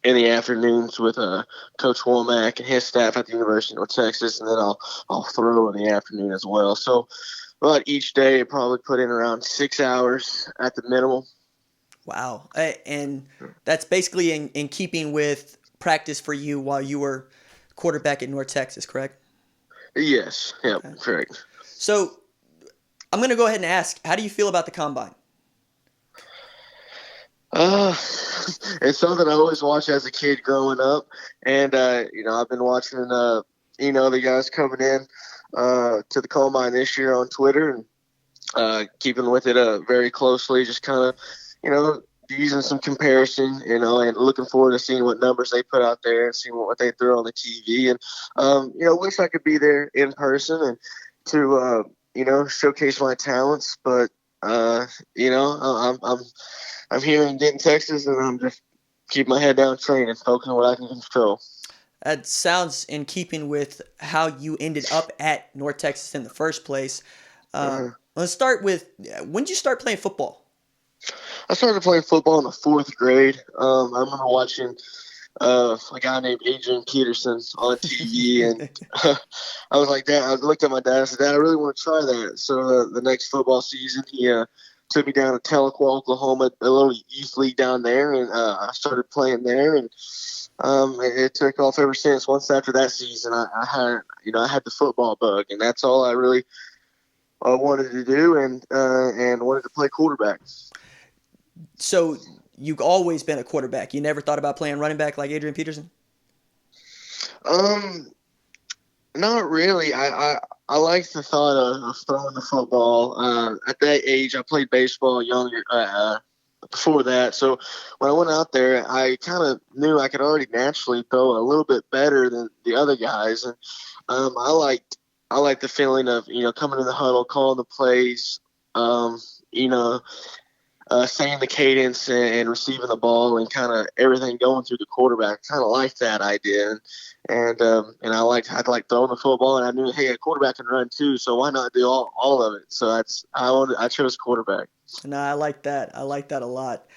in the afternoons with Coach Womack and his staff at the University of North Texas, and then I'll throw in the afternoon as well. So about each day, I probably put in around 6 hours at the minimum. Wow. And that's basically in keeping with practice for you while you were quarterback at North Texas, correct? Yes. Yep. Okay. Correct. So I'm going to go ahead and ask, how do you feel about the Combine? It's something I always watched as a kid growing up. And, I've been watching, the guys coming in to the Combine this year on Twitter and keeping with it very closely, just kind of, using some comparison, and looking forward to seeing what numbers they put out there and seeing what they throw on the TV. And, wish I could be there in person and to, showcase my talents. But, I'm here in Denton, Texas, and I'm just keeping my head down training, focusing on what I can control. That sounds in keeping with how you ended up at North Texas in the first place. Let's start with, when did you start playing football? I started playing football in the 4th grade. I remember watching a guy named Adrian Peterson on TV, and I was like, Dad, I looked at my dad and said, Dad, I really want to try that. So the next football season, he took me down to Tahlequah, Oklahoma, a little youth league down there, and I started playing there, and it took off ever since. Once after that season, I had the football bug, and that's all I really wanted to do and wanted to play quarterback. So you've always been a quarterback. You never thought about playing running back like Adrian Peterson? Not really. I like the thought of throwing the football. At that age, I played baseball younger. Before that, so when I went out there, I kind of knew I could already naturally throw a little bit better than the other guys, and I liked the feeling of coming in the huddle, calling the plays, you know saying the cadence and receiving the ball and kind of everything going through the quarterback. Kind of liked that idea, and I liked throwing the football, and I knew, hey, a quarterback can run too, so why not do all of it? So I chose quarterback. No, I like that. I like that a lot.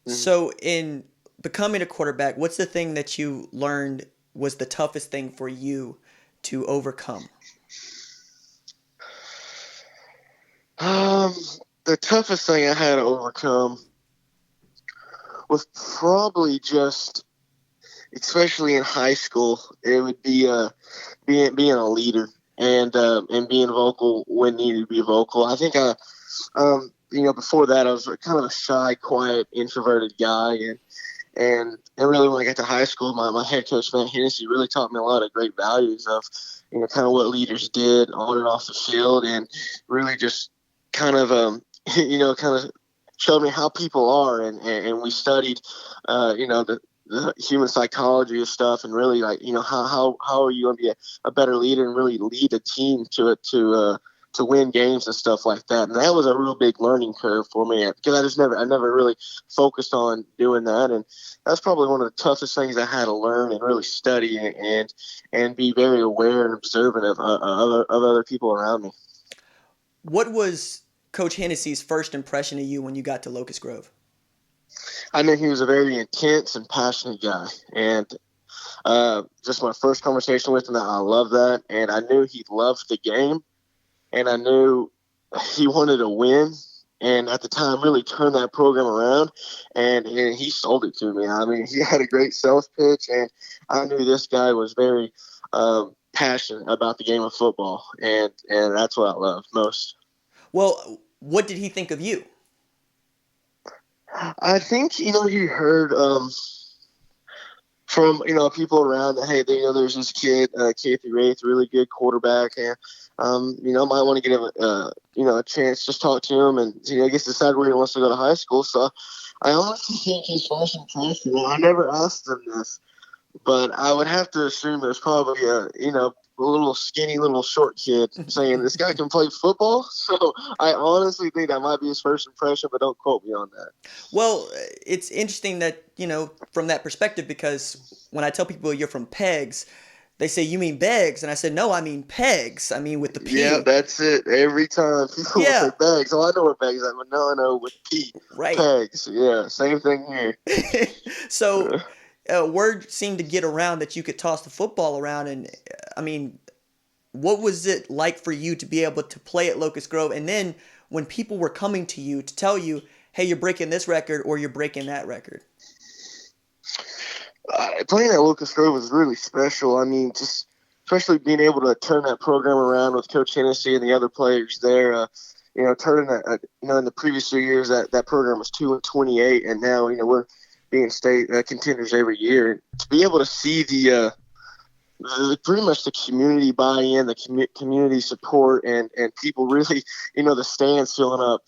Mm-hmm. So in becoming a quarterback, what's the thing that you learned was the toughest thing for you to overcome? The toughest thing I had to overcome was probably just, especially in high school, it would be being a leader and being vocal when needed to be vocal. I think before that I was kind of a shy, quiet, introverted guy, and really when I got to high school, my head coach Matt Hennessy really taught me a lot of great values of kind of what leaders did on and off the field, and really just kind of kind of showed me how people are, and we studied the human psychology of stuff, and really how are you going to be a better leader and really lead a team to win games and stuff like that. And that was a real big learning curve for me, because I never really focused on doing that, and that's probably one of the toughest things I had to learn and really study and be very aware and observant of other people around me. What was Coach Hennessy's first impression of you when you got to Locust Grove? I knew he was a very intense and passionate guy, and just my first conversation with him, I loved that, and I knew he loved the game, and I knew he wanted to win, and at the time really turned that program around, and he sold it to me. I mean, he had a great sales pitch, and I knew this guy was very passionate about the game of football, and that's what I loved most. Well, what did he think of you? I think, he heard from, people around that, hey, there's this kid, K through 8th, really good quarterback, and, might want to give him, a chance, just talk to him, and, I guess decide where he wants to go to high school. So I honestly think his first impression, I never asked him this, but I would have to assume there's probably a little skinny, little short kid saying, this guy can play football. So I honestly think that might be his first impression, but don't quote me on that. Well, it's interesting that, from that perspective, because when I tell people you're from Pegs, they say, you mean Beggs? And I said, no, I mean Pegs. I mean with the P. Yeah, that's it. Every time people say Pegs. Oh, I know what Pegs are. No, with P. Right. Pegs. Yeah, same thing here. So word seemed to get around that you could toss the football around. And, I mean, what was it like for you to be able to play at Locust Grove? And then when people were coming to you to tell you, hey, you're breaking this record or you're breaking that record? Playing at Locust Grove was really special. I mean, just especially being able to turn that program around with Coach Hennessy and the other players there. Turning that, in the previous 2 years, that program was 2-28, and now, we're being state contenders every year. To be able to see the pretty much the community buy-in, the community support, and people really, the stands filling up,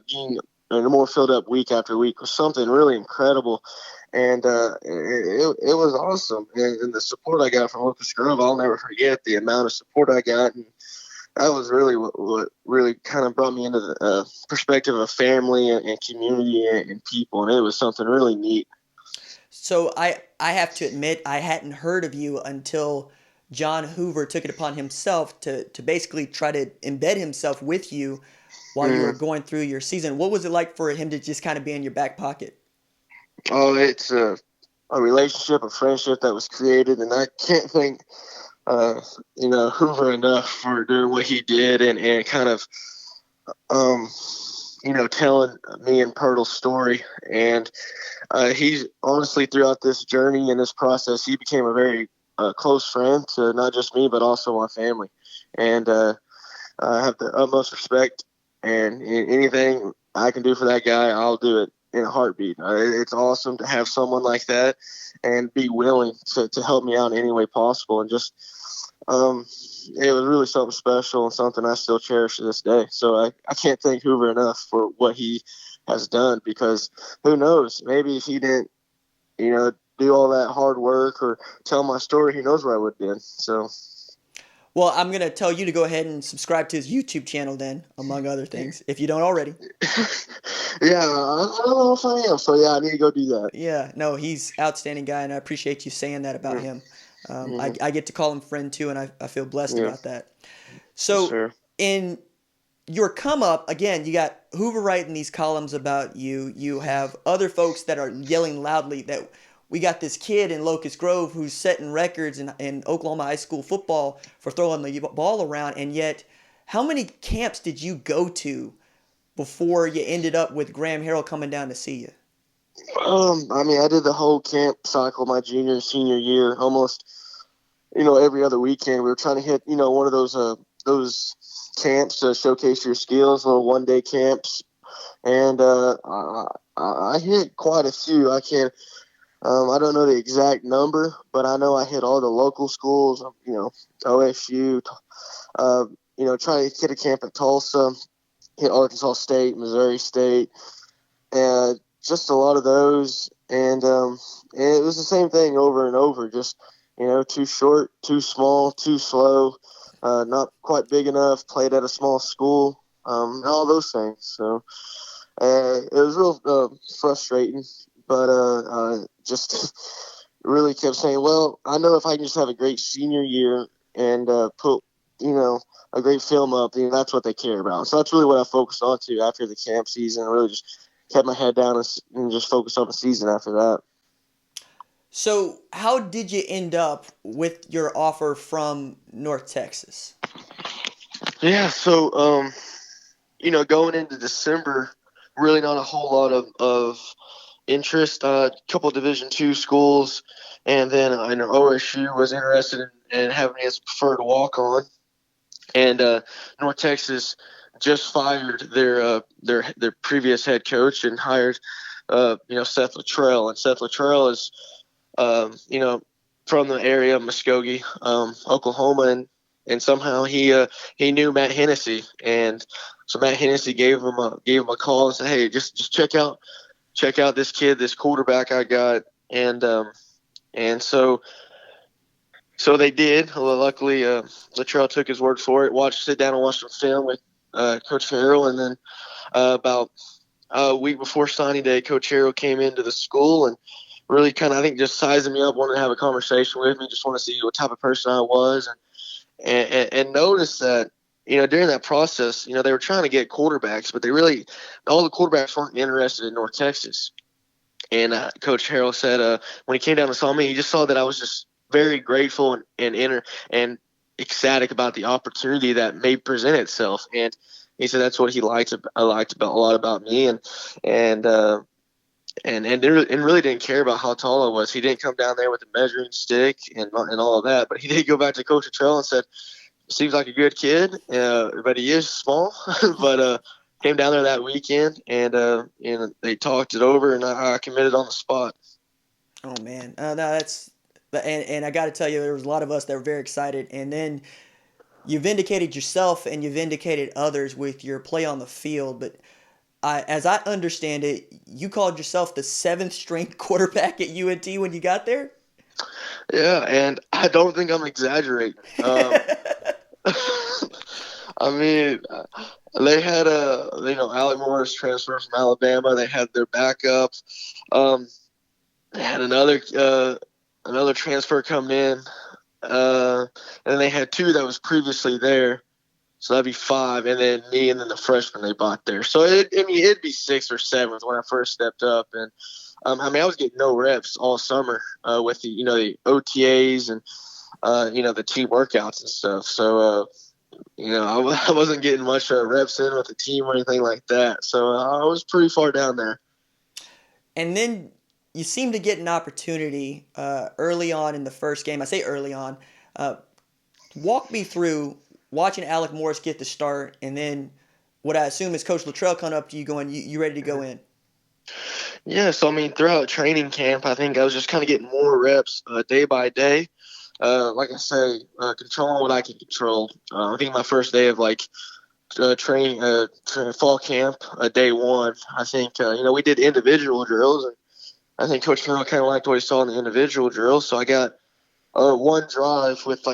getting more filled up week after week was something really incredible. And it was awesome. And the support I got from Locust Grove, I'll never forget the amount of support I got. And that was really what really kind of brought me into the perspective of family and community and people. And it was something really neat. So I have to admit, I hadn't heard of you until John Hoover took it upon himself to basically try to embed himself with you while you were going through your season. What was it like for him to just kind of be in your back pocket? Oh, it's a relationship, a friendship that was created, and I can't thank Hoover enough for doing what he did and kind of telling me and Pirtle's story. And he's honestly, throughout this journey and this process, he became a very close friend to not just me but also my family. And I have the utmost respect, and anything I can do for that guy, I'll do it in a heartbeat. It's awesome to have someone like that and be willing to help me out in any way possible. And just, it was really something special and something I still cherish to this day. So I can't thank Hoover enough for what he has done, because who knows, maybe if he didn't, do all that hard work or tell my story, he knows where I would have been. So. Well, I'm going to tell you to go ahead and subscribe to his YouTube channel then, among other things, if you don't already. Yeah, I don't know if I am. So, yeah, I need to go do that. Yeah, no, he's outstanding guy, and I appreciate you saying that about him. I get to call him friend, too, and I feel blessed about that. So, Sure. in your come up, again, you got Hoover writing these columns about you. You have other folks that are yelling loudly that we got this kid in Locust Grove who's setting records in Oklahoma high school football for throwing the ball around. And yet, how many camps did you go to before you ended up with Graham Harrell coming down to see you? I did the whole camp cycle my junior and senior year, almost, every other weekend. We were trying to hit, one of those camps to showcase your skills, little one-day camps. And I hit quite a few. I don't know the exact number, but I know I hit all the local schools, OSU, trying to hit a camp at Tulsa, hit Arkansas State, Missouri State, and just a lot of those. And it was the same thing over and over, just, too short, too small, too slow, not quite big enough, played at a small school, all those things. So it was real frustrating. But just really kept saying, well, I know if I can just have a great senior year and put, a great film up, that's what they care about. So that's really what I focused on to after the camp season. I really just kept my head down and just focused on the season after that. So how did you end up with your offer from North Texas? Yeah, so, going into December, really not a whole lot of interest. A couple Division II schools, and then I know OSU was interested in having me as a preferred walk-on, and North Texas just fired their previous head coach and hired Seth Luttrell, and Seth Luttrell is from the area of Muskogee, Oklahoma, and somehow he knew Matt Hennessy, and so Matt Hennessy gave him a call and said, hey, just check out this kid, this quarterback I got, and so they did. Well, luckily, Luttrell took his word for it. Sit down and watch some film with Coach Harrell, and then about a week before signing day, Coach Harrell came into the school and really kind of, I think, just sizing me up, wanted to have a conversation with me, just want to see what type of person I was, and noticed that, during that process, they were trying to get quarterbacks, but all the quarterbacks weren't interested in North Texas. And Coach Harrell said when he came down and saw me, he just saw that I was just very grateful and ecstatic about the opportunity that may present itself. And he said that's what he liked a lot about me, and really didn't care about how tall I was. He didn't come down there with a measuring stick and all of that, but he did go back to Coach Luttrell and said, seems like a good kid, but he is small. But came down there that weekend, and they talked it over, and I committed on the spot. Oh man, no, that's and I got to tell you, there was a lot of us that were very excited, and then you vindicated yourself and you vindicated others with your play on the field. But as I understand it, you called yourself the 7th-string quarterback at UNT when you got there. Yeah, and I don't think I'm exaggerating. I mean, they had Alec Morris transfer from Alabama. They had their backup. They had another transfer come in, and then they had 2 that was previously there. So that'd be 5, and then me, and then the freshman they bought there. So it'd be 6th or 7th when I first stepped up, and I was getting no reps all summer with the OTAs and the team workouts and stuff. So I wasn't getting much reps in with the team or anything like that. So I was pretty far down there. And then you seem to get an opportunity early on in the first game. I say early on. Walk me through watching Alec Morris get the start, and then what I assume is Coach Luttrell coming up to you going, you ready to go in? Yeah, so I mean, throughout training camp, I think I was just kind of getting more reps day by day. Like I say, controlling what I can control. I think my first day of training, fall camp, day one, I think we did individual drills, and I think Coach Carroll kind of liked what he saw in the individual drills. So I got one drive with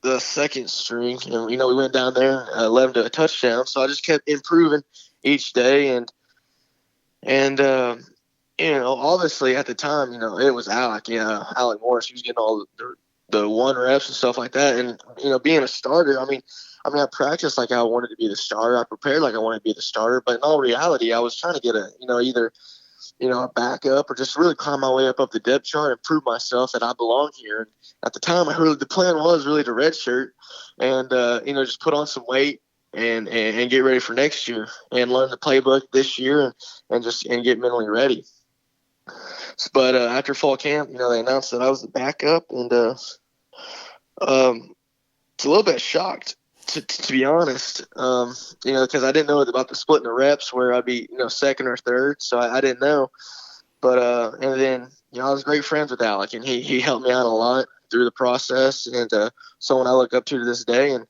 the second string, and we went down there and led him to a touchdown. So I just kept improving each day, and obviously at the time, it was Alec Morris. He was getting all the one reps and stuff like that. And, being a starter, I I practiced like I wanted to be the starter. I prepared like I wanted to be the starter. But in all reality, I was trying to get either a backup or just really climb my way up the depth chart and prove myself that I belong here. And at the time, the plan was really to redshirt and, just put on some weight and get ready for next year and learn the playbook this year and get mentally ready. But after fall camp, they announced that I was the backup, and it's a little bit shocked, to be honest, because I didn't know about the splitting the reps where I'd be, second or third, so I didn't know. But and then, I was great friends with Alec, and he helped me out a lot through the process, and someone I look up to this day. And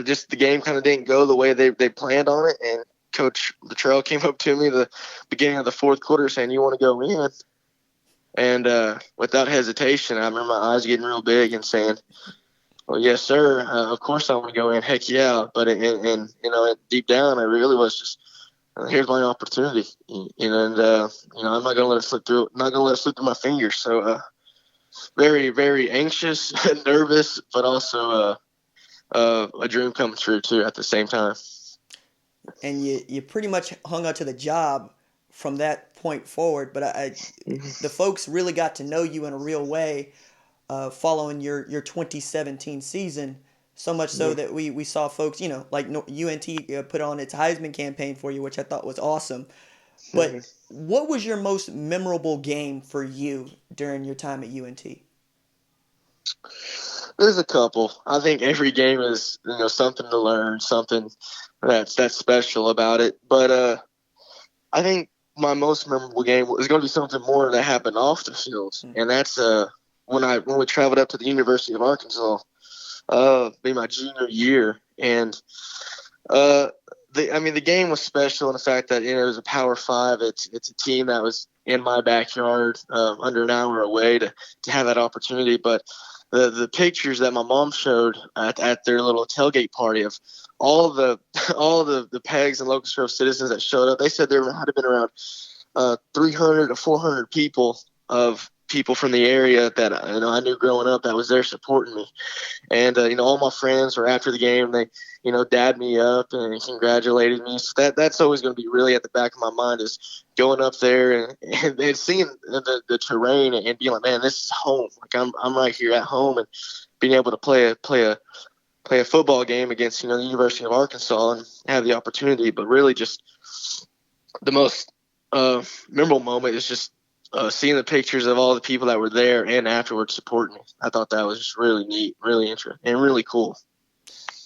just the game kind of didn't go the way they planned on it, and Coach Luttrell came up to me the beginning of the fourth quarter saying, "You want to go in?" And without hesitation, I remember my eyes getting real big and saying, "Well, yes, sir. Of course I want to go in. Heck yeah!" But deep down, I really was just, here's my opportunity. I'm not going to let it slip through. Not going to let it slip through my fingers. So, very, very anxious, and nervous, but also a dream come true too at the same time. And you pretty much hung on to the job from that point forward. But the folks really got to know you in a real way following your 2017 season. So much so that we saw folks, like UNT put on its Heisman campaign for you, which I thought was awesome. But what was your most memorable game for you during your time at UNT? There's a couple. I think every game is something to learn, something that's special about it. But I think my most memorable game is going to be something more that happened off the field, and that's when we traveled up to the University of Arkansas, be my junior year, and the game was special in the fact that it was a Power 5. It's a team that was in my backyard, under an hour away to have that opportunity, but the pictures that my mom showed at their little tailgate party of all the Pegs and Locust Grove citizens that showed up, they said there had been around 300 to 400 people from the area that I knew growing up that was there supporting me, and all my friends were after the game. They dabbed me up and congratulated me. So that's always going to be really at the back of my mind, is going up there and seeing the terrain and being like, man, this is home. Like I'm right here at home, and being able to play a football game against the University of Arkansas and have the opportunity. But really, just the most memorable moment is just seeing the pictures of all the people that were there and afterwards supporting me. I thought that was just really neat, really interesting, and really cool.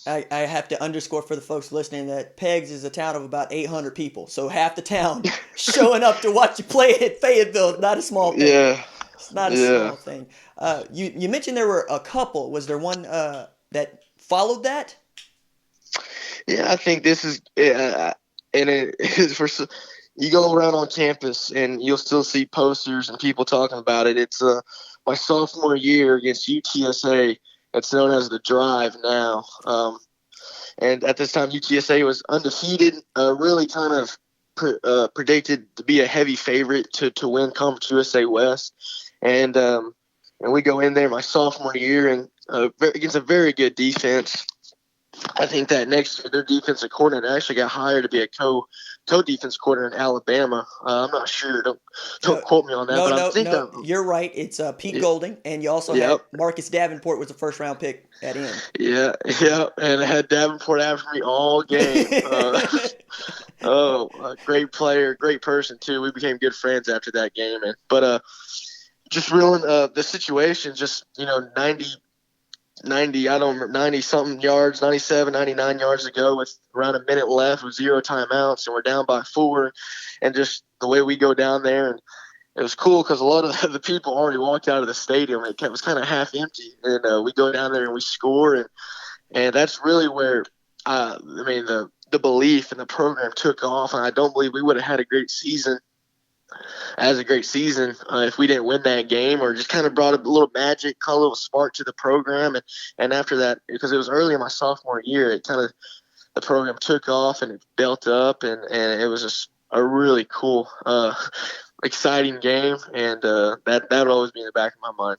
I have to underscore for the folks listening that Pegs is a town of about 800 people. So half the town showing up to watch you play at Fayetteville is not a small thing. Yeah. It's not a small thing. You mentioned there were a couple. Was there one that followed that? Yeah, I think this is and it is for you go around on campus and you'll still see posters and people talking about it. It's my sophomore year against UTSA. It's known as the Drive now. And at this time, UTSA was undefeated, really kind of predicted to be a heavy favorite to win Conference USA West. And we go in there my sophomore year and against a very good defense. I think that next year their defensive coordinator actually got hired to be a co-defense coordinator in Alabama. I'm not sure. Don't quote me on that. No, you're right. It's Pete Golding, and you also had Marcus Davenport was a first-round pick at end. Yeah, and I had Davenport after me all game. Great player, great person too. We became good friends after that game, but just reeling the situation, just 90 90, I don't remember, 90-something yards, 97, 99 yards to go with around a minute left with 0 timeouts, and we're down by 4. And just the way we go down there, and it was cool because a lot of the people already walked out of the stadium. It was kind of half empty, and we go down there and we score, and that's really where the belief in the program took off. And I don't believe we would have had a great season if we didn't win that game, or just kind of brought a little magic, a little spark to the program. And after that, because it was early in my sophomore year, it kind of the program took off and it built up, and it was just a really cool, exciting game, and that would always be in the back of my mind.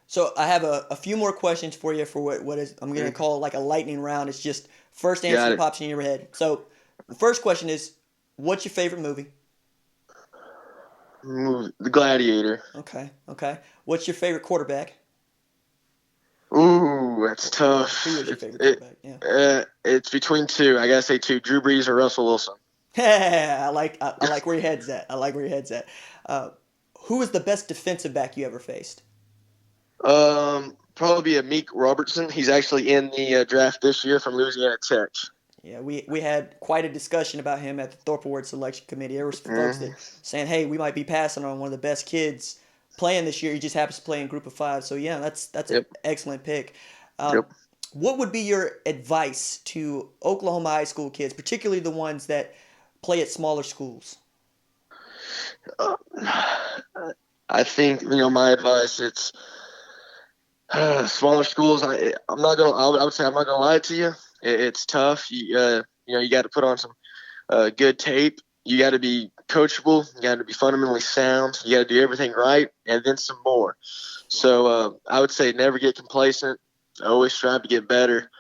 So I have a few more questions for you for what is I'm going to call like a lightning round. It's just first answer that pops in your head. So the first question is, what's your favorite movie? The Gladiator. Okay. What's your favorite quarterback? Ooh, that's tough. Who is your favorite quarterback? Yeah. It's between two. I gotta say two: Drew Brees or Russell Wilson. I like where your head's at. Who is the best defensive back you ever faced? Probably a Meek Robertson. He's actually in the draft this year from Louisiana Tech. Yeah, we had quite a discussion about him at the Thorpe Award Selection Committee. There were some folks that saying, hey, we might be passing on one of the best kids playing this year. He just happens to play in Group of 5. So, yeah, that's an excellent pick. What would be your advice to Oklahoma high school kids, particularly the ones that play at smaller schools? I think, my advice, it's smaller schools. I would say I'm not gonna lie to you. It's tough. You got to put on some good tape. You got to be coachable. You got to be fundamentally sound. You got to do everything right, and then some more. So I would say never get complacent. Always strive to get better.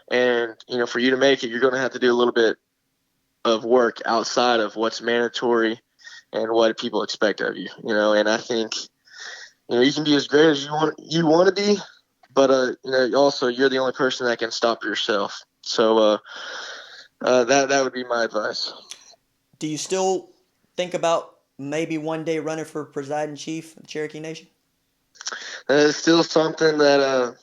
And for you to make it, you're going to have to do a little bit of work outside of what's mandatory and what people expect of you. And I think you can be as great as you want to be, but also you're the only person that can stop yourself. So that would be my advice. Do you still think about maybe one day running for presiding chief of the Cherokee Nation? It's still something that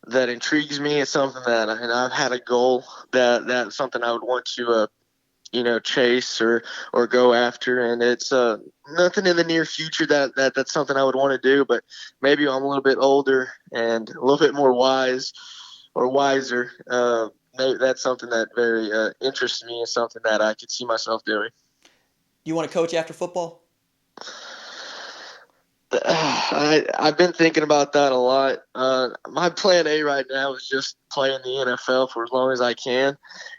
intrigues me. It's something that I've had a goal that's something I would want to chase or go after, and it's nothing in the near future that's something I would want to do. But maybe I'm a little bit older and a little bit more wise or wiser. Maybe that's something that very interests me and something that I could see myself doing. Do you want to coach after football? I've been thinking about that a lot. My plan A right now is just play in the NFL for as long as I can.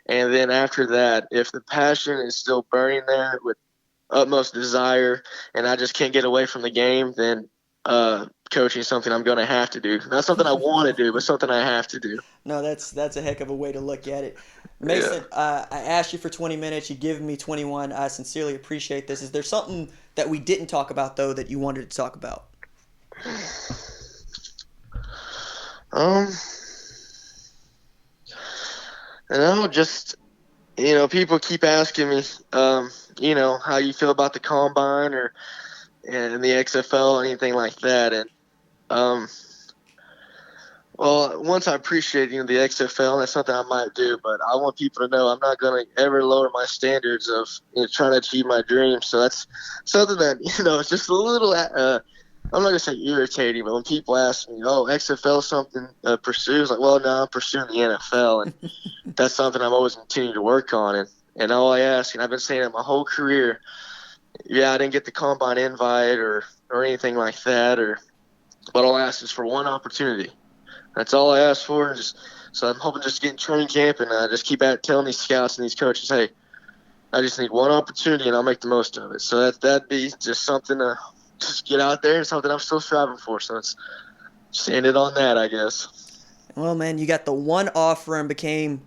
And then after that, if the passion is still burning there with utmost desire and I just can't get away from the game, then coaching is something I'm going to have to do. Not something I want to do, but something I have to do. No, that's a heck of a way to look at it. Mason, I asked you for 20 minutes. You've given me 21. I sincerely appreciate this. Is there something that we didn't talk about, though, that you wanted to talk about? Just, people keep asking me, how you feel about the combine and the XFL, anything like that. And, once I appreciate, the XFL, that's something I might do, but I want people to know I'm not going to ever lower my standards of trying to achieve my dreams. So that's something that, it's just a little, I'm not going to say irritating, but when people ask me, XFL something pursues, like, well, no, I'm pursuing the NFL. And that's something I'm always continuing to work on. And all I ask, and I've been saying it my whole career, I didn't get the combine invite or anything like that, but all I ask is for one opportunity. That's all I ask for. So I'm hoping just to get in training camp and just keep telling these scouts and these coaches, hey, I just need one opportunity and I'll make the most of it. So that'd be just something to just get out there and something I'm still striving for. So it's just end it on that, I guess. Well, man, you got the one offer and became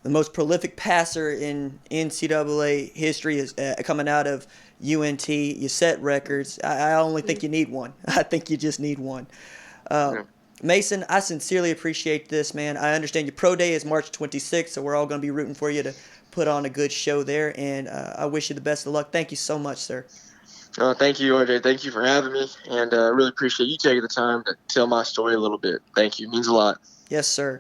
the most prolific passer in NCAA history coming out of UNT. You set records. I only think you need one. I think you just need one. Mason, I sincerely appreciate this, man. I understand your pro day is March 26th, so we're all going to be rooting for you to put on a good show there, and I wish you the best of luck. Thank you so much, sir. Thank you, RJ. Thank you for having me, and really appreciate you taking the time to tell my story a little bit. Thank you. It means a lot. Yes, sir.